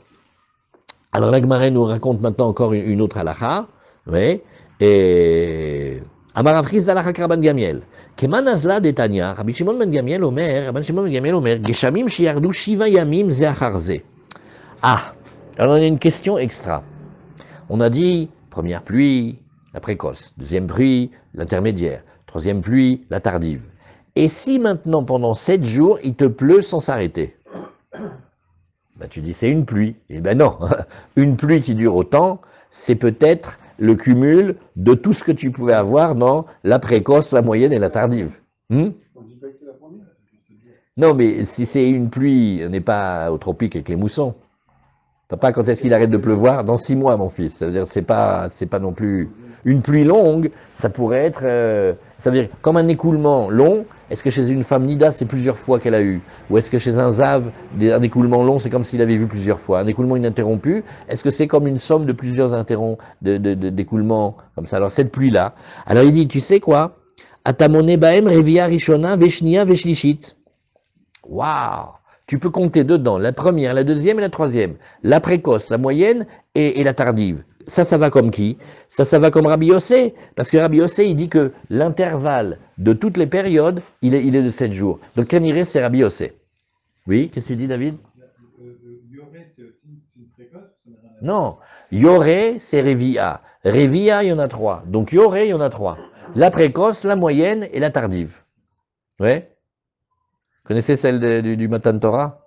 Alors la Gemara nous raconte maintenant encore une autre halakha. Oui. Et Amar Afriz halakha Rabban Gamiel. Keman azla detanya, Rabbi Shimon ben Gamiel Omer, Geshamim shiyardu Shiva Yamim Zeacharze. Ah, alors on a une question extra. On a dit première pluie, la précoce. Deuxième pluie, l'intermédiaire. Troisième pluie, la tardive. Et si maintenant, pendant 7 jours, il te pleut sans s'arrêter? Ben, tu dis, c'est une pluie. Eh ben non, une pluie qui dure autant, c'est peut-être le cumul de tout ce que tu pouvais avoir dans la précoce, la moyenne et la tardive. On dit pas que c'est la première. Non, mais si c'est une pluie, on n'est pas au tropique avec les moussons. Papa, quand est-ce qu'il arrête de pleuvoir? Dans 6 mois, mon fils. Ça veut dire, c'est pas non plus une pluie longue. Ça pourrait être, ça veut dire, comme un écoulement long. Est-ce que chez une femme nida, c'est plusieurs fois qu'elle a eu? Ou est-ce que chez un zav, un écoulement long, c'est comme s'il avait vu plusieurs fois? Un écoulement ininterrompu, est-ce que c'est comme une somme de plusieurs d'écoulements comme ça? Alors, cette pluie-là. Alors, il dit, tu sais quoi? Atamone baem revia rishona veshnia veshlishit. Waouh! Tu peux compter dedans la première, la deuxième et la troisième. La précoce, la moyenne et la tardive. Ça va comme qui? Ça va comme Rabbi Yossé. Parce que Rabbi Yossé, il dit que l'intervalle de toutes les périodes, il est de 7 jours. Donc, Kaniré, c'est Rabbi Yossé. Oui, qu'est-ce que tu dis, David? Yoré, c'est aussi une précoce? Ça n'a rien à voir. Non. Yoré, c'est Revia. Revia, il y en a 3. Donc, Yoré, il y en a 3. La précoce, la moyenne et la tardive. Ouais? Connaissez celle du Matan Torah?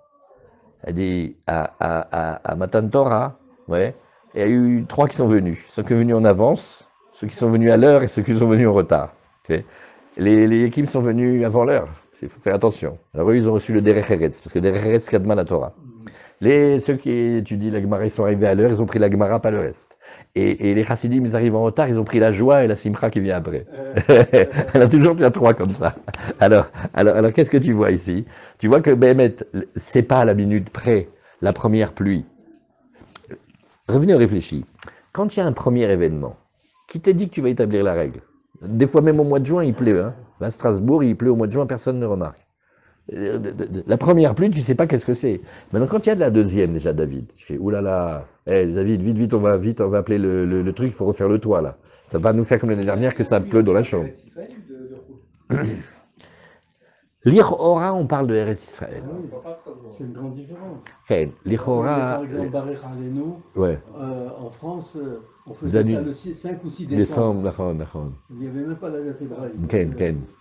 Elle dit à Matan Torah, ouais, il y a eu 3 qui sont venus. Ceux qui sont venus en avance, ceux qui sont venus à l'heure et ceux qui sont venus en retard. Okay? Les équipes sont venues avant l'heure. Il faut faire attention. Alors eux, ils ont reçu le Derech Eretz, parce que Derech Eretz, c'est Kadma la Torah. Ceux qui étudient la Gemara, ils sont arrivés à l'heure, ils ont pris la Gemara, pas le reste. Et les Chassidim, ils arrivent en retard, ils ont pris la joie et la Simcha qui vient après. Alors toujours, tu as 3 comme ça. Alors qu'est-ce que tu vois ici? Tu vois que Béhémet, c'est pas à la minute près la première pluie. Revenez, réfléchis. Quand il y a un premier événement, qui t'a dit que tu vas établir la règle? Des fois, même au mois de juin, il pleut. Hein. À Strasbourg, il pleut au mois de juin, personne ne remarque. La première pluie, tu sais pas qu'est-ce que c'est. Maintenant, quand il y a de la deuxième, déjà, David, tu fais, oulala, David, vite, on va appeler le truc, il faut refaire le toit, là. Ça va nous faire comme l'année dernière que ça pleut dans la chambre. L'Ichora, on parle de Eretz Israël. C'est une grande différence. L'Ichora, Par exemple, Baruch Aleinu, ouais, en France, on faisait ça le 5 ou 6 décembre. décembre. Il n'y avait même pas la date hébraïque.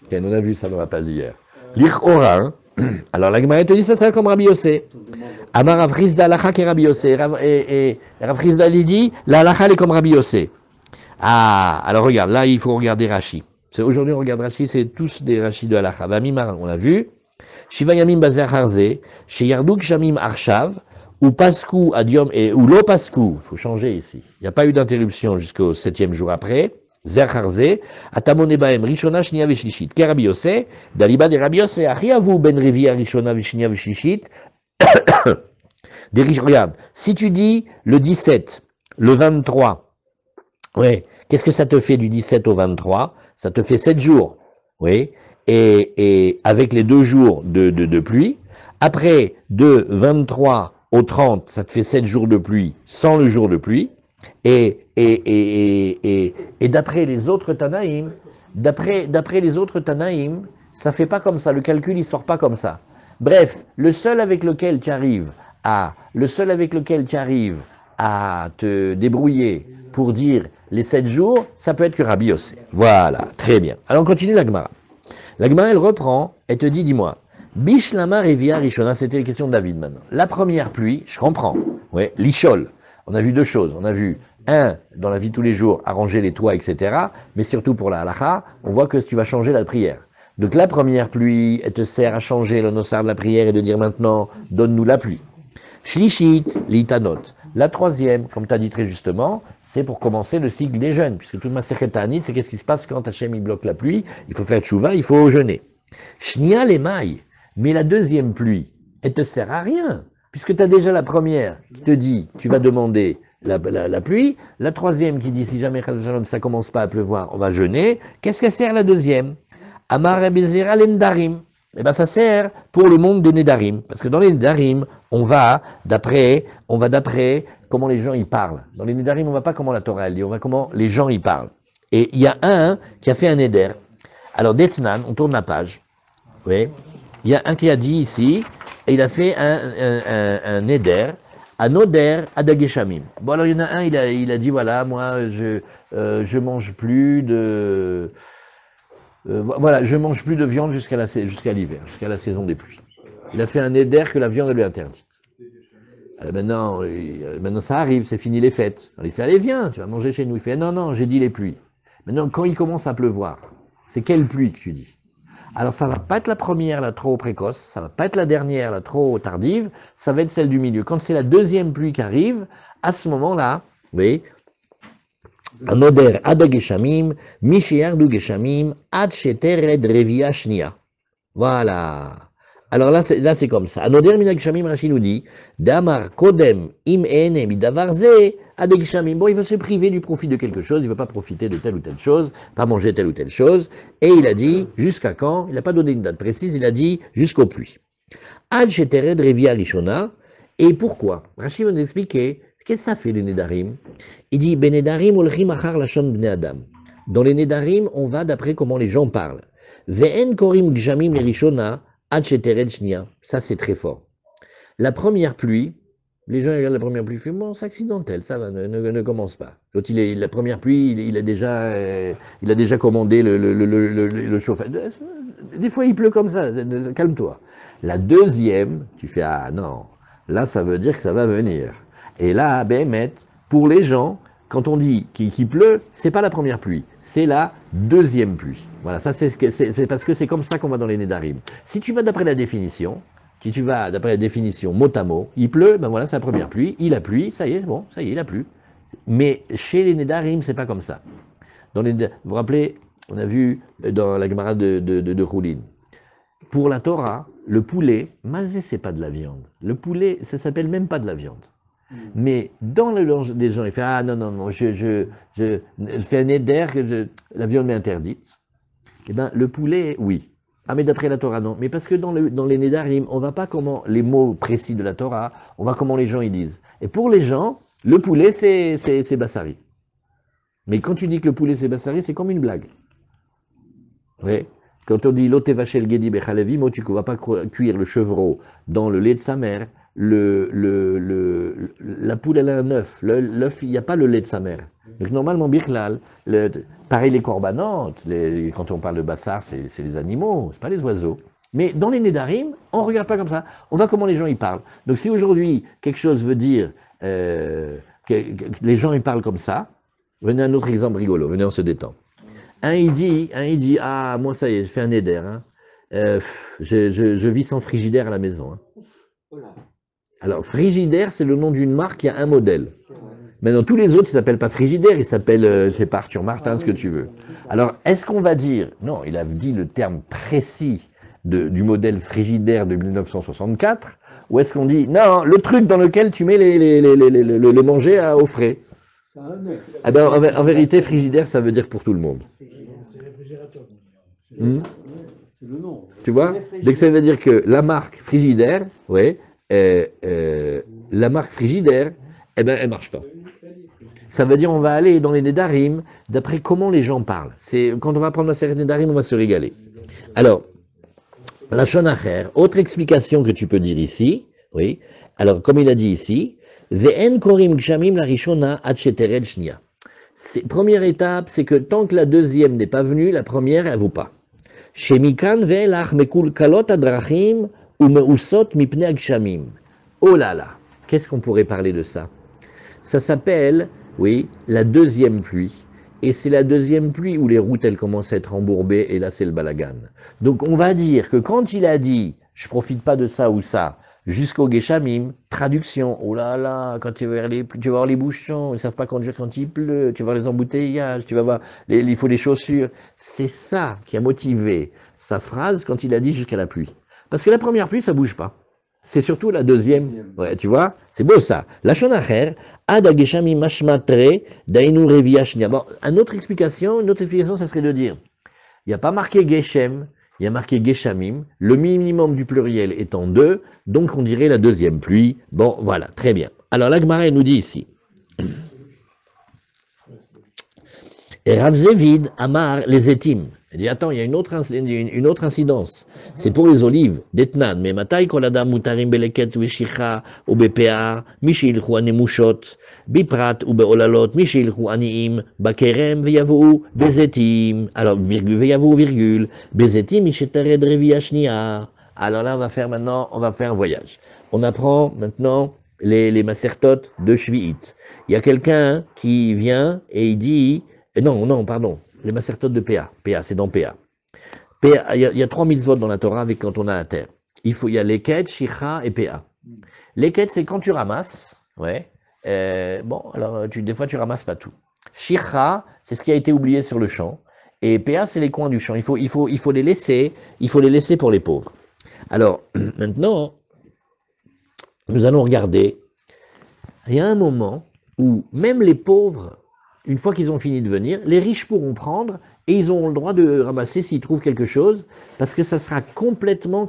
Ken, on a vu ça dans la page d'hier. L'Ichora, hein. Alors la Gemara te dit ça comme Rabbi Yossé. Amar Rav Chizda Alacha qui Rabbi Yossé. Et Rav Chizda lui dit, la Alacha elle est comme Rabbi Yossé. Ah, alors regarde, là il faut regarder Rashi. Aujourd'hui on regarde Rashi, c'est tous des Rashi de Alacha. Vamimar, on l'a vu. Shiva Yamim Bazer Harze, Sheyarduk Shamim Arshav, ou Pasku Adiom, ou Lo Pasku, il faut changer ici. Il n'y a pas eu d'interruption jusqu'au 7e jour après. Zer Harze, Atamone Baem, Rishona Shnia Veshlishit, Ke Rabbi Yossé, Daliba de Rabbi Yossé, Achiavu Ben Revia Rishona Veshnia Veshlishit. Regarde, si tu dis le 17, le 23, ouais, qu'est-ce que ça te fait du 17 au 23? Ça te fait 7 jours, oui, et avec les 2 jours de pluie. Après, de 23 au 30, ça te fait 7 jours de pluie sans le jour de pluie. Et d'après les autres Tanaïm, ça fait pas comme ça, le calcul il sort pas comme ça. Bref, le seul avec lequel tu arrives à te débrouiller pour dire les 7 jours, ça peut être que Rabbi Yossé. Voilà, très bien. Alors on continue la Gemara. La Gemara elle reprend, elle te dit, dis-moi, Bishlama Revia Rishona, c'était la question de David maintenant. La première pluie, je comprends, ouais, l'Ishol. On a vu 2 choses. On a vu, dans la vie de tous les jours, arranger les toits, etc. Mais surtout pour la halacha, on voit que tu vas changer la prière. Donc la première pluie, elle te sert à changer le nossar de la prière et de dire maintenant, donne-nous la pluie. Shlishit, l'itanot. La troisième, comme tu as dit très justement, c'est pour commencer le cycle des jeûnes. Puisque toute ma sechet ta'anit, c'est qu'est-ce qui se passe quand Hachem il bloque la pluie. Il faut faire tchouva, il faut jeûner. Shnia l'emaï. Mais la deuxième pluie, elle te sert à rien. Puisque tu as déjà la première qui te dit, tu vas demander la pluie. La troisième qui dit, si jamais ça commence pas à pleuvoir, on va jeûner. Qu'est-ce que sert la deuxième? Amar Ebezera l'endarim. Eh bien, ça sert pour le monde des Nédarim. Parce que dans les Nédarim, on va d'après comment les gens y parlent. Dans les Nédarim, on va pas comment la Torah elle dit, on va comment les gens y parlent. Et il y a un qui a fait un Néder. Alors, d'Etnan, on tourne la page. Oui. Il y a un qui a dit ici, et il a fait un Néder, un Oder Adageshamim. Bon, alors il y en a un, il a dit, voilà, moi, je mange plus de voilà, je mange plus de viande jusqu'à l'hiver, jusqu'à la saison des pluies. Il a fait un éder que la viande lui est interdite. Maintenant ça arrive, c'est fini les fêtes. Alors, il fait, allez viens, tu vas manger chez nous. Il fait, non, non, j'ai dit les pluies. Maintenant, quand il commence à pleuvoir, c'est quelle pluie que tu dis? Alors ça va pas être la première, la trop précoce, ça va pas être la dernière, la trop tardive, ça va être celle du milieu. Quand c'est la deuxième pluie qui arrive, à ce moment-là, vous voyez, Anoder ad geshamim, mishiardu geshamim, ad shetered revia shnia. Voilà. Alors là, c'est comme ça. Anoder mina geshamim, Rashi nous dit, damar kodem im ene midavar ze ad geshamim. Bon, il veut se priver du profit de quelque chose, il ne veut pas profiter de telle ou telle chose, pas manger telle ou telle chose. Et il a dit, jusqu'à quand? Il n'a pas donné une date précise, il a dit, jusqu'aux pluies. Ad shetered revia rishona. Et pourquoi? Rashi va nous expliquer. Qu'est-ce que ça fait les Nédarim? Il dit Benedarim olchim achar lashon bnei adam. Dans les Nédarim, on va d'après comment les gens parlent. Ve'en korim gshamim lerishona ad shetered shnia. Ça, c'est très fort. La première pluie, les gens regardent la première pluie, ils font bon, c'est accidentel, ça va, ne commence pas. L'autre, la première pluie, il a déjà commandé le chauffage. Des fois, il pleut comme ça, calme-toi. La deuxième, tu fais ah non, là, ça veut dire que ça va venir. Et là, Béhémet, pour les gens, quand on dit qu'il pleut, c'est pas la première pluie, c'est la deuxième pluie. Voilà, ça c'est parce que c'est comme ça qu'on va dans les Nédarim. Si tu vas d'après la définition, mot à mot, il pleut, ben voilà, c'est la première pluie, il a plu, ça y est, bon, ça y est, il a plu. Mais chez les Nédarim, c'est pas comme ça. Vous vous rappelez, on a vu dans la Gemara de Choulin, pour la Torah, le poulet, mazé, c'est pas de la viande. Le poulet, ça s'appelle même pas de la viande. Mais dans le langage des gens, il fait ah non, je fais un éder que la viande m'est interdite. Eh bien, le poulet, oui. Ah, mais d'après la Torah, non. Mais parce que dans les Nédarim, on va pas comment les mots précis de la Torah, on va comment les gens ils disent. Et pour les gens, le poulet, c'est bassari. Mais quand tu dis que le poulet, c'est bassari, c'est comme une blague. Oui. Quand on dit l'ote vachel gedi bechalevi, moi, tu ne vas pas cuire le chevreau dans le lait de sa mère. La poule, elle a un œuf. L'œuf, il n'y a pas le lait de sa mère. Donc, normalement, Birklal, pareil, les corbanotes, quand on parle de bassar, c'est les animaux, c'est pas les oiseaux. Mais dans les Nédarim, on ne regarde pas comme ça. On va comment les gens y parlent. Donc, si aujourd'hui, quelque chose veut dire que les gens y parlent comme ça, venez un autre exemple rigolo, venez, on se détend. Un, il dit, ah, moi, ça y est, je fais un éder. Hein. Je vis sans frigidaire à la maison. Hein. Alors, Frigidaire, c'est le nom d'une marque qui a un modèle. Maintenant, tous les autres, ils ne s'appellent pas Frigidaire, ils s'appellent, je sais pas, Arthur Martin, ce que tu veux. Alors, est-ce qu'on va dire, non, il a dit le terme précis du modèle Frigidaire de 1964, ou est-ce qu'on dit, non, le truc dans lequel tu mets le manger au frais? Ah ben, en vérité, Frigidaire, ça veut dire pour tout le monde. C'est réfrigérateur. C'est le nom. Tu vois? Donc, ça veut dire que la marque Frigidaire, ouais, la marque Frigidaire, eh ben, elle marche pas. Ça veut dire on va aller dans les Nédarim d'après comment les gens parlent. Quand on va prendre la série Nédarim, on va se régaler. Alors, la Shonacher, autre explication que tu peux dire ici, oui. Alors, comme il a dit ici, Ve'en korim gshamim la rishona ad shetered shnia. Première étape, c'est que tant que la deuxième n'est pas venue, la première, elle vaut pas. Shemikan ve'elach mekul kalot adrachim ou meusot mipne agshamim. Oh là là, qu'est-ce qu'on pourrait parler de ça? Ça s'appelle, oui, la deuxième pluie. Et c'est la deuxième pluie où les routes, elles commencent à être embourbées, et là, c'est le balagan. Donc, on va dire que quand il a dit, je profite pas de ça ou ça, jusqu'au Geshamim, traduction, oh là là, quand tu vas voir les bouchons, ils savent pas conduire quand il pleut, tu vas voir les embouteillages, tu vas voir, il faut les chaussures. C'est ça qui a motivé sa phrase quand il a dit jusqu'à la pluie. Parce que la première pluie, ça bouge pas. C'est surtout la deuxième. Ouais, tu vois, c'est beau ça. La Shonacher, ad ageshamim mashmatre dainu revia shnia. Bon, une autre explication, ça serait de dire, il n'y a pas marqué Geshem, il y a marqué Geshamim, le minimum du pluriel étant 2, donc on dirait la deuxième pluie. Bon, voilà, très bien. Alors la Gemara nous dit ici, et Rav Zevid amar les étim. Il dit, attends, il y a une autre incidence. C'est pour les olives. Detnan, mais matai koladam mutarim beleket veshicha ou bepea, mishilchu anemushot, biprat ou beolalot, mishilchu aniim, bakerem veyavou bezetim. Alors, virgule, veyavou, virgule, bezetim, mishetered reviashnia. Alors là, on va faire un voyage. On apprend maintenant les masertotes de Shvi'it. Il y a quelqu'un qui vient et il dit, non, pardon. Les masertotes de PA. PA, c'est dans PA. PA, il y a 3 mitzvot dans la Torah avec quand on a la terre. Il y a leket, shicha et PA. Leket, c'est quand tu ramasses. Ouais. Alors, des fois, tu ramasses pas tout. Shicha, c'est ce qui a été oublié sur le champ. Et PA, c'est les coins du champ. Il faut les laisser. Il faut les laisser pour les pauvres. Alors, maintenant, nous allons regarder. Il y a un moment où même les pauvres, une fois qu'ils ont fini de venir, les riches pourront prendre et ils auront le droit de ramasser s'ils trouvent quelque chose, parce que ça sera complètement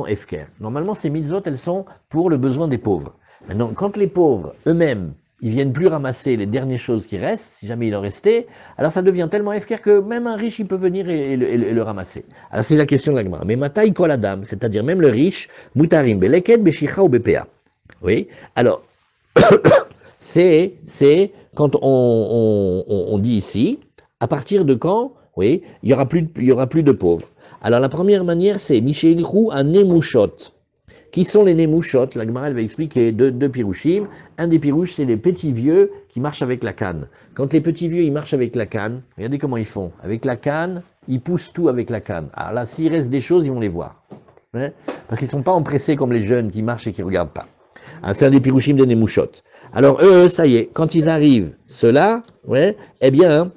efker. Normalement, ces mitzvot, elles sont pour le besoin des pauvres. Maintenant, quand les pauvres eux-mêmes, ils viennent plus ramasser les dernières choses qui restent, si jamais il en restait, alors ça devient tellement efker que même un riche, il peut venir et le ramasser. Alors c'est la question de la Gemara. Mais matai kol adam, c'est-à-dire même le riche, mutarim beleket beshicha ou bepea. Oui. Alors, c'est quand on dit ici, à partir de quand, oui, il y aura plus de pauvres. Alors la première manière, c'est Mishéilchou à Nemushot. Qui sont les Nemushot? La Gemara, elle va expliquer deux pirouchim. Un des pirouches, c'est les petits vieux qui marchent avec la canne. Quand les petits vieux, ils marchent avec la canne, regardez comment ils font. Avec la canne, ils poussent tout avec la canne. Alors là, s'il reste des choses, ils vont les voir. Hein, parce qu'ils ne sont pas empressés comme les jeunes qui marchent et qui ne regardent pas. Ah, c'est un des pirouchim des Nemushot. Alors eux, ça y est, quand ils arrivent, ceux-là, ouais, eh bien,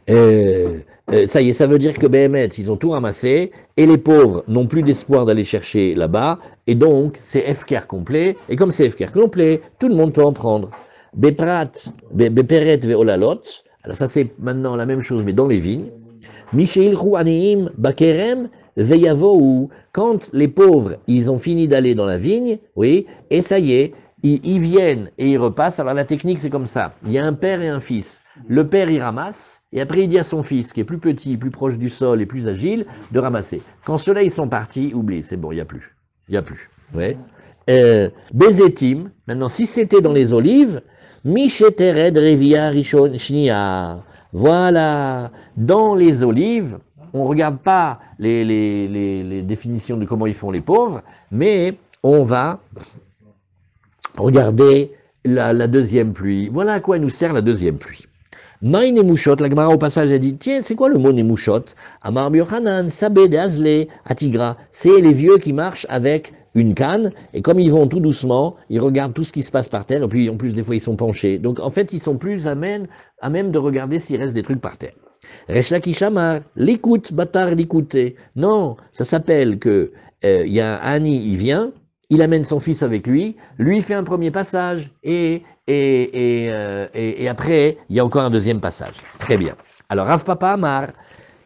ça y est, ça veut dire que Béhémet, ils ont tout ramassé, et les pauvres n'ont plus d'espoir d'aller chercher là-bas, et donc c'est Efker complet, et comme c'est Efker complet, tout le monde peut en prendre. Beprat, Beperet veolalot, alors ça c'est maintenant la même chose, mais dans les vignes. Misheilchou aniim bakerem veyavou, quand les pauvres, ils ont fini d'aller dans la vigne, oui, et ça y est, ils viennent et ils repassent. Alors la technique c'est comme ça, il y a un père et un fils. Le père il ramasse, et après il dit à son fils, qui est plus petit, plus proche du sol et plus agile, de ramasser. Quand ceux-là ils sont partis, oublie, c'est bon, il n'y a plus. Il n'y a plus. Ouais. Bezetim, maintenant si c'était dans les olives, Mishetered Revia Rishon Shnia. Voilà, dans les olives, on ne regarde pas les définitions de comment ils font les pauvres, mais on va regarder la deuxième pluie. Voilà à quoi nous sert la deuxième pluie. Maï Nemushot, la Gemara au passage a dit, tiens, c'est quoi le mot Nemushot? Amar Biochanan, Sabé de Azle, Atigra. C'est les vieux qui marchent avec une canne, et comme ils vont tout doucement, ils regardent tout ce qui se passe par terre, et puis en plus des fois ils sont penchés. Donc en fait, ils sont plus à même de regarder s'il reste des trucs par terre. Reshlaki Shamar, l'écoute, bâtard, l'écouter. Non, ça s'appelle que il y a un Ani, il vient, il amène son fils avec lui fait un premier passage, et après, il y a encore un deuxième passage. Très bien. Alors, Rav Papa Amar,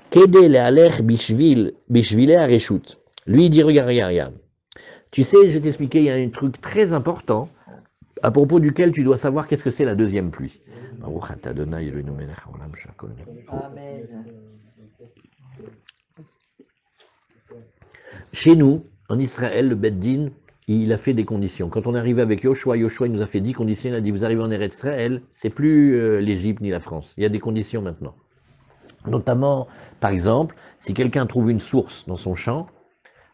Kede le alech bishvile areshut. Lui, il dit, regarde. Tu sais, je vais t'expliquer, il y a un truc très important à propos duquel tu dois savoir qu'est-ce que c'est la deuxième pluie. Amen. Chez nous, en Israël, le Beddin, il a fait des conditions. Quand on est arrivé avec Yoshua, il nous a fait 10 conditions. Il a dit, vous arrivez en Eretz Israël, c'est plus l'Égypte ni la France. Il y a des conditions maintenant. Notamment, par exemple, si quelqu'un trouve une source dans son champ,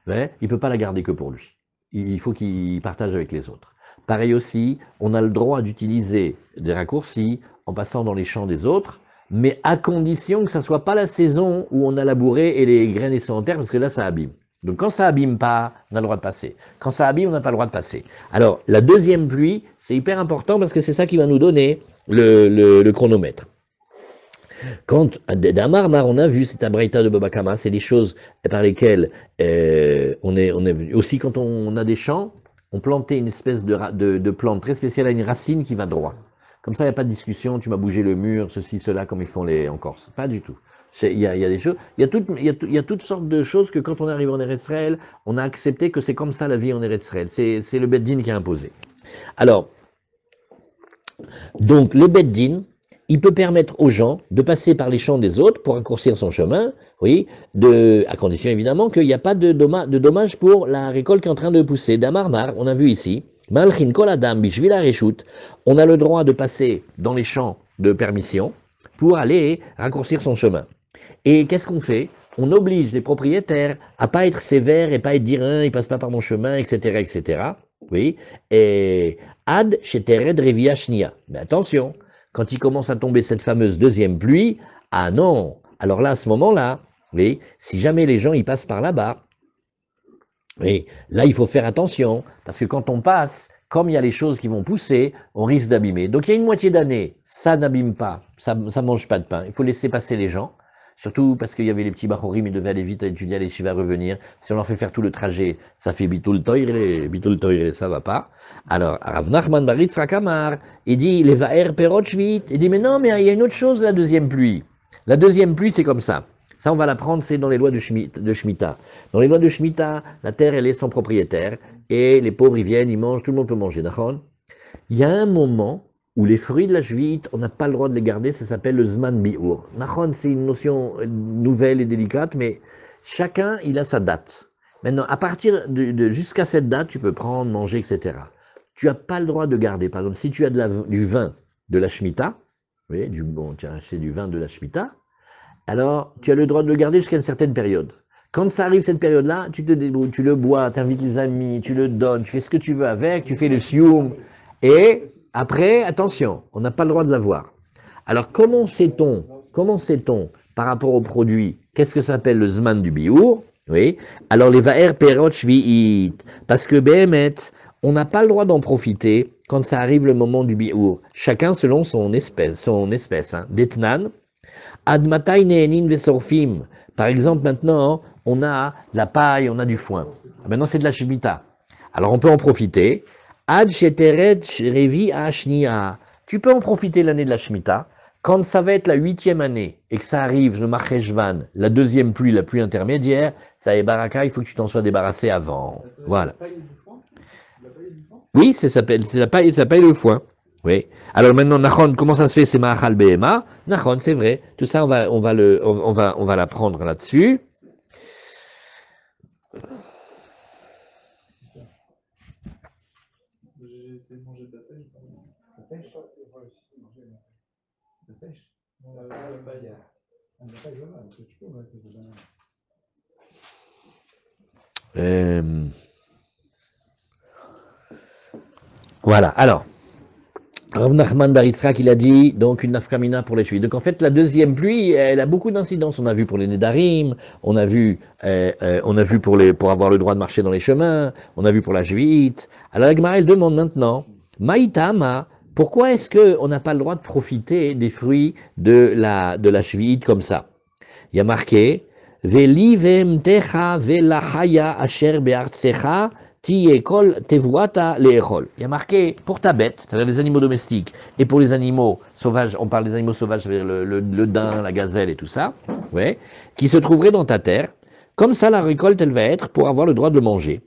il ne peut pas la garder que pour lui. Il faut qu'il partage avec les autres. Pareil aussi, on a le droit d'utiliser des raccourcis en passant dans les champs des autres, mais à condition que ça ne soit pas la saison où on a labouré et les graines sont en terre, parce que là, ça abîme. Donc quand ça abîme pas, on a le droit de passer. Quand ça abîme, on n'a pas le droit de passer. Alors, la deuxième pluie, c'est hyper important parce que c'est ça qui va nous donner le chronomètre. Quand d'Amarmar, on a vu, c'est un braïta de Baba Kama, c'est les choses par lesquelles on est aussi quand on a des champs, on plantait une espèce de plante très spéciale à une racine qui va droit. Comme ça, il n'y a pas de discussion, tu m'as bougé le mur, ceci, cela, comme ils font en Corse. Pas du tout. Il y a des choses, il y a toutes sortes de choses que quand on arrive en Eretz Israël, on a accepté que c'est comme ça la vie en Eretz Israël. C'est le Beddin qui a imposé. Alors, donc le Beddin, il peut permettre aux gens de passer par les champs des autres pour raccourcir son chemin, oui, à condition évidemment qu'il n'y a pas de dommages pour la récolte qui est en train de pousser. Damarmar, on a vu ici, Malchin kol adam bishvil hareshut, on a le droit de passer dans les champs de permission pour aller raccourcir son chemin. Et qu'est-ce qu'on fait? On oblige les propriétaires à pas être sévères et pas être dire il passe pas par mon chemin, etc., etc. Oui. Et ad shetered revia shnia. Mais attention, quand il commence à tomber cette fameuse deuxième pluie, ah non. Alors là, à ce moment-là, oui, si jamais les gens ils passent par là-bas, oui, là il faut faire attention parce que quand on passe, comme il y a les choses qui vont pousser, on risque d'abîmer. Donc il y a une moitié d'année, ça n'abîme pas, ça mange pas de pain. Il faut laisser passer les gens. Surtout parce qu'il y avait les petits bachorim, ils devaient aller vite à étudier à l'échiva, revenir. Si on leur fait faire tout le trajet, ça fait bitul toire, ça va pas. Alors, Rav Nachman bar Yitzhak Amar, il dit, les va'er perot shvit. Il dit, mais non, mais il y a une autre chose, la deuxième pluie. La deuxième pluie, c'est comme ça. Ça, on va l'apprendre, c'est dans les lois de Shemitah. Dans les lois de Shemitah, la terre, elle est sans propriétaire, et les pauvres, ils viennent, ils mangent, tout le monde peut manger, d'accord? Il y a un moment où les fruits de la Shvit, on n'a pas le droit de les garder, ça s'appelle le Zman Bi'ur. Nachon, c'est une notion nouvelle et délicate, mais chacun, il a sa date. Maintenant, à partir jusqu'à cette date, tu peux prendre, manger, etc. Tu n'as pas le droit de garder. Par exemple, si tu as du vin de la Shemitah, oui, c'est du vin de la Shemitah, alors tu as le droit de le garder jusqu'à une certaine période. Quand ça arrive cette période-là, tu te débrouilles, tu le bois, tu invites les amis, tu le donnes, tu fais ce que tu veux avec, tu fais le sioum, et après, attention, on n'a pas le droit de l'avoir. Alors, comment sait-on par rapport au produit, qu'est-ce que ça s'appelle le zman du biour? Oui. Alors, les va'er perot shvi'it. Parce que, behemet, on n'a pas le droit d'en profiter quand ça arrive le moment du biour. Chacun selon son espèce, hein. Detnan. Admatai ne'enin vesorfim. Par exemple, maintenant, on a la paille, on a du foin. Maintenant, c'est de la shemitah. Alors, on peut en profiter. Ad sheteret revi ashnia. Tu peux en profiter l'année de la Shemitah. Quand ça va être la 8e année et que ça arrive, le Marcheshvan, la deuxième pluie, la pluie intermédiaire, ça est baraka, il faut que tu t'en sois débarrassé avant. Voilà. Oui, c'est la paille, ça paille le foin. Oui. Alors maintenant, Nachon, comment ça se fait? C'est Ma'achal Behema. Nachon, c'est vrai. Tout ça, on va l'apprendre là-dessus. J'ai essayé de manger de la pêche. La pêche, moi aussi, manger la pêche. La paille. La paille, voilà, tu peux avec les bananes. Voilà, alors, Rav Nachman bar Yitzhak, il a dit, donc une nafkamina pour les chuits. Donc en fait, la deuxième pluie, elle a beaucoup d'incidences. On a vu pour les Nedarim, on a vu pour avoir le droit de marcher dans les chemins, on a vu pour la Jvite. Alors la Gemara, elle demande maintenant, Maïtama, pourquoi est-ce qu'on n'a pas le droit de profiter des fruits de la Jvite comme ça? Il y a marqué, Veli vemtecha velachaya asher be'artsecha, il y a marqué pour ta bête, c'est-à-dire les animaux domestiques, et pour les animaux sauvages, on parle des animaux sauvages, c'est-à-dire le daim, la gazelle et tout ça, ouais, qui se trouveraient dans ta terre. Comme ça, la récolte, elle va être pour avoir le droit de le manger.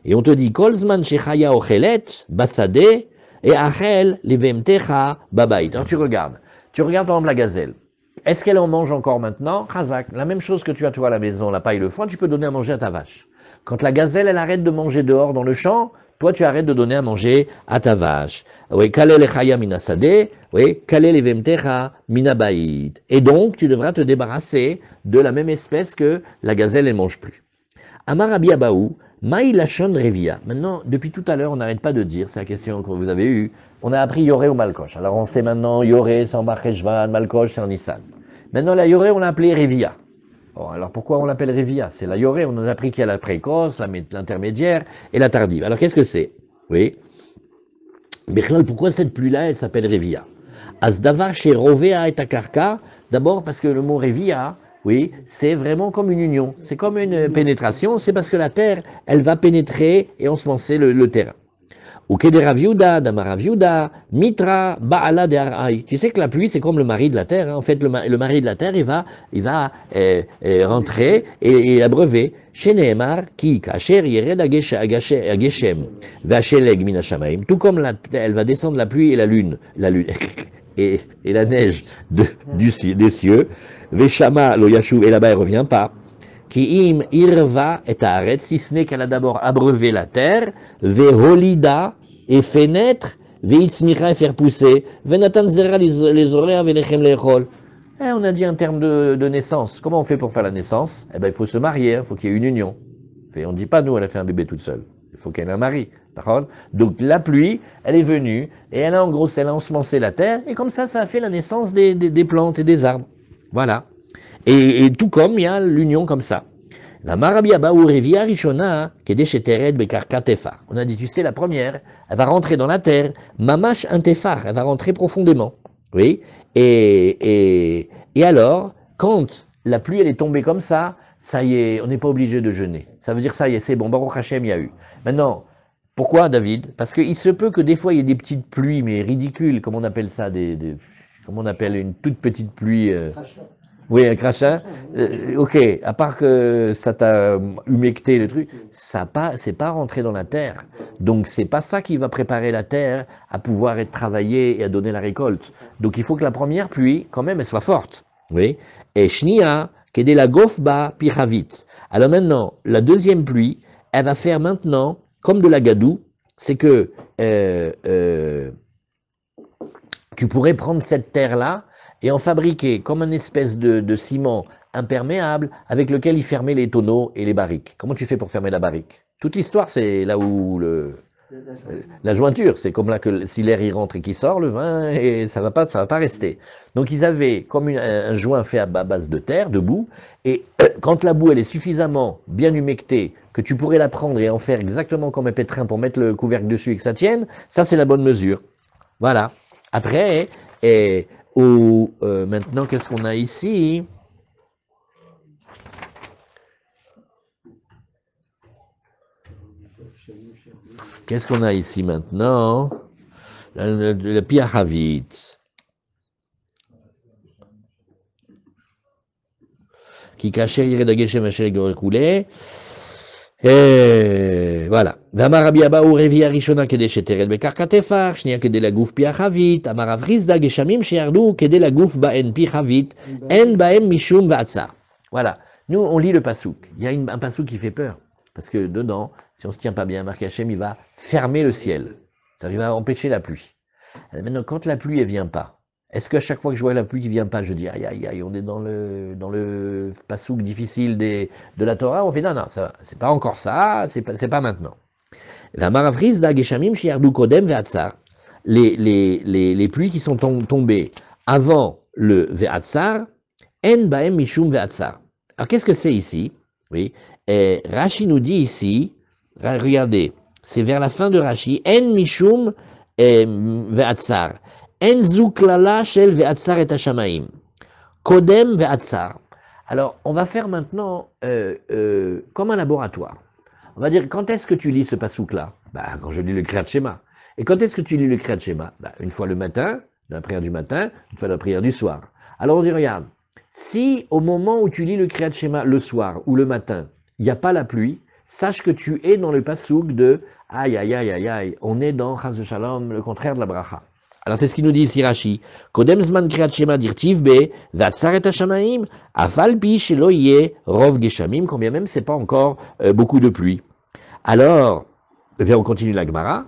Et on te dit, Kolzman shechaya ochelet, basade, et achel levemtecha babait. Alors tu regardes par exemple la gazelle. Est-ce qu'elle en mange encore maintenant? Chazak, la même chose que tu as toi à la maison, la paille, le foin, tu peux donner à manger à ta vache. Quand la gazelle, elle arrête de manger dehors dans le champ, toi, tu arrêtes de donner à manger à ta vache. Oui, kale lechaya minasade, oui, kale levemtecha minabaïd. Et donc, tu devras te débarrasser de la même espèce que la gazelle, elle mange plus. Amar Rabbi Abaou, maï lachon revia. Maintenant, depuis tout à l'heure, on n'arrête pas de dire, c'est la question que vous avez eue, on a appris yoré ou malkosh. Alors, on sait maintenant, yoré, c'est en Marcheshvan, malkosh, c'est en Nissan. Maintenant, la yoré, on l'a appelée revia. Bon, alors pourquoi on l'appelle Revia? C'est la Yoré, on a appris qu'il y a la précoce, l'intermédiaire et la tardive. Alors qu'est-ce que c'est? Oui. Bichlal, pourquoi cette pluie-là, elle s'appelle Revia? Asdava chez Rovea et Takarka, d'abord parce que le mot Revia, oui, c'est vraiment comme une union, c'est comme une pénétration, c'est parce que la terre, elle va pénétrer et ensemencer le terrain. Ou Keder Rav Yehuda, d'Amar Rav Yehuda, Mitra, Ba'ala de Harai. Tu sais que la pluie, c'est comme le mari de la terre. Hein. En fait, le mari de la terre, il va rentrer et abreuver. Chez Nehemar, qui, Kacher, Yered Ageshem, Vacheleg Min Hashamaim. Tout comme elle va descendre la pluie et la lune et la neige des cieux. Veshama lo Yashuv, et là-bas, elle ne revient pas. Ki im irva et haaretz, si ce n'est qu'elle a d'abord abreuvé la terre, veholida, et fait naître, veitzmicha, et faire pousser, venatan zera les oreilles, venechem lechol. On a dit en termes de naissance. Comment on fait pour faire la naissance? Eh ben, il faut se marier, il faut qu'il y ait une union. Et on ne dit pas, nous, elle a fait un bébé toute seule. Il faut qu'elle ait un mari. D'accord? Donc la pluie, elle est venue, et elle a en gros, elle a ensemencé la terre, et comme ça a fait la naissance des plantes et des arbres. Voilà. Et tout comme il y a l'union comme ça. La Marabi Abaou Revia Rishona, Kedesheteret Bekarka Tefar. On a dit, tu sais, la première, elle va rentrer dans la terre, Mamash Antefar, elle va rentrer profondément. Oui. Et alors, quand la pluie elle est tombée comme ça y est, on n'est pas obligé de jeûner. Ça veut dire, ça y est, c'est bon, Baruch Hashem, il y a eu. Maintenant, pourquoi David? Parce qu'il se peut que des fois il y ait des petites pluies, mais ridicules, comme on appelle ça, comme on appelle une toute petite pluie. Oui, un crachat. Ok, à part que ça t'a humecté le truc, c'est pas rentré dans la terre. Donc c'est pas ça qui va préparer la terre à pouvoir être travaillée et à donner la récolte. Donc il faut que la première pluie, quand même, elle soit forte. Oui. Et shnia, kede la gofba piravit. Alors maintenant, la deuxième pluie, elle va faire maintenant comme de la gadoue. C'est que tu pourrais prendre cette terre-là et en fabriquer comme une espèce de ciment imperméable avec lequel il fermait les tonneaux et les barriques. Comment tu fais pour fermer la barrique? Toute l'histoire, c'est là où la jointure, c'est comme là que si l'air y rentre et qu'il sort, le vin, et ça va pas rester. Donc ils avaient comme un joint fait à base de terre, de boue, et quand la boue elle est suffisamment bien humectée que tu pourrais la prendre et en faire exactement comme un pétrin pour mettre le couvercle dessus et que ça tienne, ça c'est la bonne mesure. Voilà. Après, maintenant, qu'est-ce qu'on a ici? Qu'est-ce qu'on a ici maintenant? Le piahavit. Qui cachait l'irageshem hachel gorekoulé. Voilà. V'amar Rabbi Abaou Revia Rishona kede sheteret bekarka tefar, shnia kede la gouf piachavit, amar Avrizda geshamim sheyardu kede la gouf baen piachavit, en baem mishum v'atzar. Voilà. Nous, on lit le pasouk. Il y a un pasouk qui fait peur. Parce que dedans, si on ne se tient pas bien, Marc Hachem, il va fermer le ciel. Ça va empêcher la pluie. Alors maintenant, quand la pluie, elle vient pas, est-ce qu'à chaque fois que je vois la pluie qui vient pas, je dis aïe aïe aïe, on est dans le pasouk difficile de la Torah, on fait non, c'est pas encore ça, c'est pas maintenant. La maravrise d'Ageshamim shiardu kodem ve'atzar, les pluies qui sont tombées avant le ve'atzar, en baem mishum ve'atzar. Alors qu'est-ce que c'est ici? Oui, et Rashi nous dit ici, regardez, c'est vers la fin de Rashi, en mishum ve'atzar. En zuklala shel ve'atzar et hashamaim. Kodem ve'atzar. Alors, on va faire maintenant comme un laboratoire. On va dire, quand est-ce que tu lis ce pasouk-là? Quand je lis le Kriyat Shema. Et quand est-ce que tu lis le Kriyat Shema? Une fois le matin, dans la prière du matin, une fois dans la prière du soir. Alors on dit, regarde, si au moment où tu lis le Kriyat Shema le soir ou le matin, il n'y a pas la pluie, sache que tu es dans le pasouk de aïe aïe aïe aïe aïe, on est dans Chas de Shalom, le contraire de la bracha. Alors c'est ce qu'il nous dit ici Rashi. Kodem zman Kriyat Shema dirtiv be v'atzar et hashamaim afal pi shelo yeh rov geshamim, combien même c'est pas encore beaucoup de pluie. Alors, on continue la Gemara.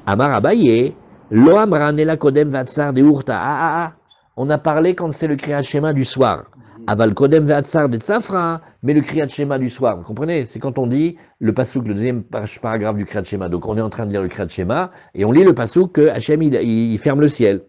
Amar Abaye, lo amran ela kodem v'atzar de urta. On a parlé quand c'est le Kriyat Shema du soir. Aval kodem ve'atzar de tzafra, mais le Kriyat Shema du soir. Vous comprenez? C'est quand on dit le pasouk, le deuxième paragraphe du Kriyat Shema. Donc on est en train de lire le Kriyat Shema et on lit le pasouk que Hachem il ferme le ciel.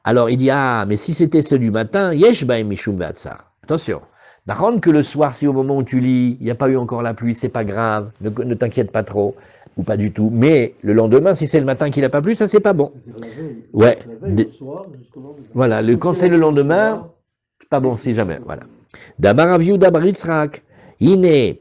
Alors il dit mais si c'était ceux du matin, yesh baim mishum ve'atzar. Attention. D'accord que le soir, si au moment où tu lis, il n'y a pas eu encore la pluie, c'est pas grave, ne t'inquiète pas trop, ou pas du tout. Mais le lendemain, si c'est le matin qu'il n'a pas plu, ça c'est pas bon. Ouais. Voilà, quand c'est le lendemain, pas bon si jamais. Voilà. D'Amar Rav Yehuda bar Yitzrak, Ine,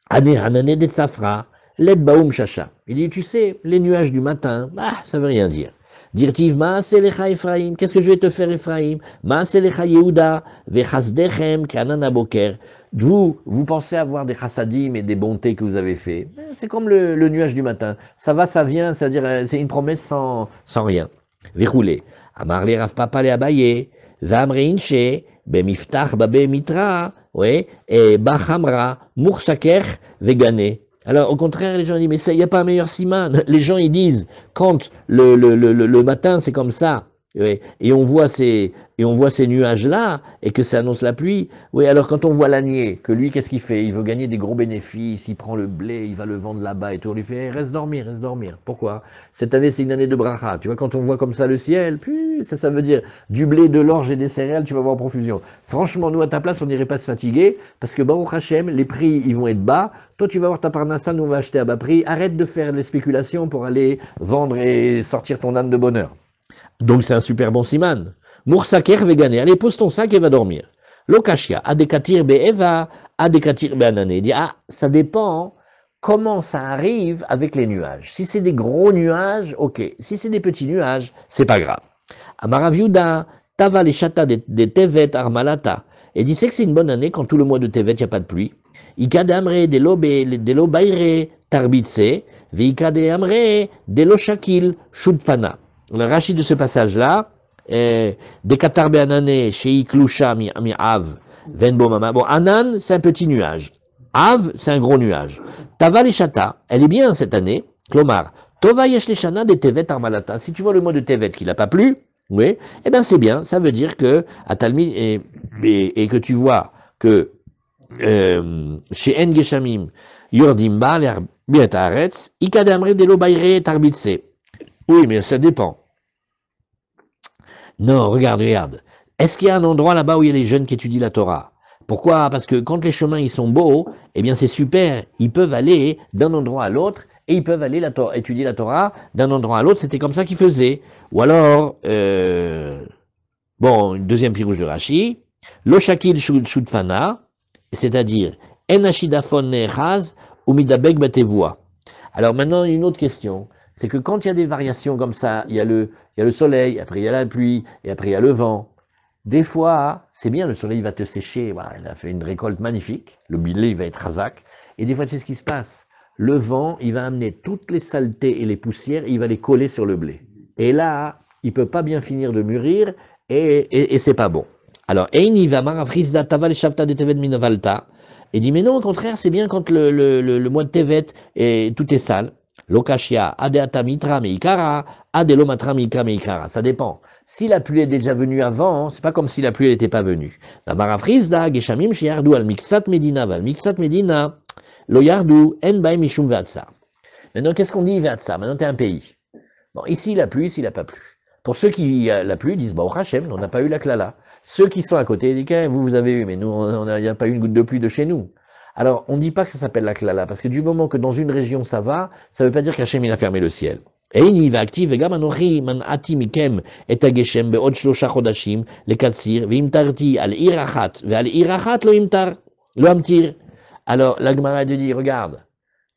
Ane Hanane de Tzafra, let baum chacha. Il dit, tu sais, les nuages du matin, ça veut rien dire. Dirtiv Maaselecha Ephraim, qu'est-ce que je vais te faire Ephraim? Maaselecha Yehuda, vechasdechem kanana boker. Vous pensez avoir des chassadim et des bontés que vous avez fait. C'est comme le nuage du matin. Ça va, ça vient, c'est-à-dire c'est une promesse sans rien. Vechoulé. Amar le Rav Papa le Abaye, Zamre Inche, Bemiftach Babe Mitra, ouais, et Bachamra, Mursaker, Vegane. Alors, au contraire, les gens disent, mais il n'y a pas un meilleur siman. Les gens, ils disent, quand le matin, c'est comme ça, oui, et on voit ces nuages-là, et que ça annonce la pluie, oui, alors quand on voit l'ânier, que lui, qu'est-ce qu'il fait? Il veut gagner des gros bénéfices, il prend le blé, il va le vendre là-bas, et tout, on lui fait, reste dormir, reste dormir. Pourquoi? Cette année, c'est une année de bracha. Tu vois, quand on voit comme ça le ciel, puis ça veut dire du blé, de l'orge et des céréales, tu vas voir en profusion. Franchement, nous, à ta place, on n'irait pas se fatiguer, parce que Baruch Hashem, les prix, ils vont être bas. Toi, tu vas voir ta parnassa, nous, on va acheter à bas prix. Arrête de faire les spéculations pour aller vendre et sortir ton âne de bonheur. Donc, c'est un super bon siman. Moursaker vegané. Allez, pose ton sac et va dormir. Lokashia, adekatir be'eva, adekatir be'anane. Il dit, ça dépend comment ça arrive avec les nuages. Si c'est des gros nuages, ok. Si c'est des petits nuages, c'est pas grave. Amaraviuda, tava les chata de tevet armalata. Et dit, c'est que c'est une bonne année quand tout le mois de tevet, il n'y a pas de pluie. Ikadamre de lo baire tarbitse, vikadamre de lo shakil shudpana. Le rachid de ce passage-là, des katarbe anane shei klusha mi av venbo mama. Bon, anan, c'est un petit nuage. Av, c'est un gros nuage. Tava les chata, elle est bien cette année. Klomar, tova yesh les shana de tevet armalata. Si tu vois le mois de tevet qu'il n'a pas plu, oui, eh bien c'est bien. Ça veut dire que à Talmid et que tu vois que chez En Geshamim Yordim Ba'al Biat Haaretz Ikadamre de lo Baire Tarbitse. Oui, mais ça dépend. Non, regarde. Est-ce qu'il y a un endroit là-bas où il y a les jeunes qui étudient la Torah? Pourquoi? Parce que quand les chemins ils sont beaux, eh bien c'est super. Ils peuvent aller d'un endroit à l'autre et ils peuvent aller étudier la Torah d'un endroit à l'autre. C'était comme ça qu'ils faisaient. Ou alors, bon, deuxième pirouge de Rashi, Lo Shakil Shudfana, c'est-à-dire En Ashidafon Nechaz ou Midabek Batevua. Alors maintenant, une autre question. C'est que quand il y a des variations comme ça, il y a le soleil, après il y a la pluie, et après il y a le vent. Des fois, c'est bien, le soleil va te sécher, voilà, il a fait une récolte magnifique, le blé il va être razak, et des fois, tu sais ce qui se passe. Le vent, il va amener toutes les saletés et les poussières, et il va les coller sur le blé. Et là, il peut pas bien finir de mûrir, et c'est pas bon. Alors, Eini va marafrizda taval shavta de tevet minavalta, et dit, mais non, au contraire, c'est bien quand le mois de tevet, et tout est sale. Lokashia, adeata mitra meikara, adelomatra mika meikara. Ça dépend. Si la pluie est déjà venue avant, c'est pas comme si la pluie n'était pas venue. La marafrizda, geshamim sheyardu al miksat medina, val miksat medina, lo yardu, en bae mishum veatsa. Maintenant, qu'est-ce qu'on dit veatsa? Maintenant, t'es un pays. Bon, ici, la pluie, ici, il n'a pas plu. Pour ceux qui la pluie, disent, bah, au Hachem, on n'a pas eu la klala. Ceux qui sont à côté, ils disent, vous avez eu, mais nous, il n'y a pas eu une goutte de pluie de chez nous. Alors, on ne dit pas que ça s'appelle la klala, parce que du moment que dans une région ça va, ça ne veut pas dire qu'Hachem il a fermé le ciel. Et il va active, gam anochi man ati mikem et ageshem beod shlosha chodashim le katsir veimtarti al irachat ve al irachat lo imtar lo amtir. Alors, la Gemara de dit, regarde,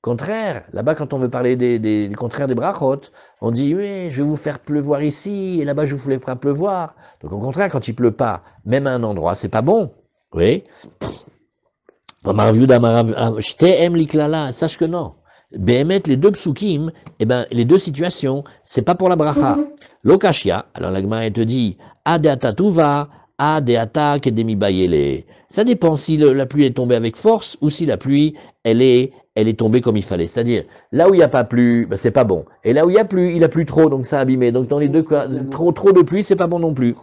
contraire, là-bas quand on veut parler des contraires des brachot, on dit oui, je vais vous faire pleuvoir ici et là-bas je vous ferai pleuvoir. Donc au contraire, quand il pleut pas, même à un endroit, c'est pas bon. Oui. Sache que non. Behemet, les deux psukim, les deux situations, c'est pas pour la bracha. Lokashia, alors la Gemara te dit, adeata tuva, adeata kedemi bayele. Ça dépend si la pluie est tombée avec force ou si la pluie, elle est tombée comme il fallait. C'est-à-dire, là où il n'y a pas plu, c'est pas bon. Et là où il a plu trop, donc ça a abîmé. Donc dans les deux cas, trop de pluie, c'est pas bon non plus.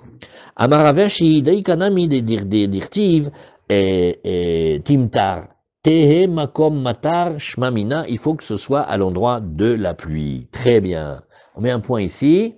Amaravershi, deikanami dirtiv, et timtar, tehe makom matar shmamina, il faut que ce soit à l'endroit de la pluie. Très bien. On met un point ici.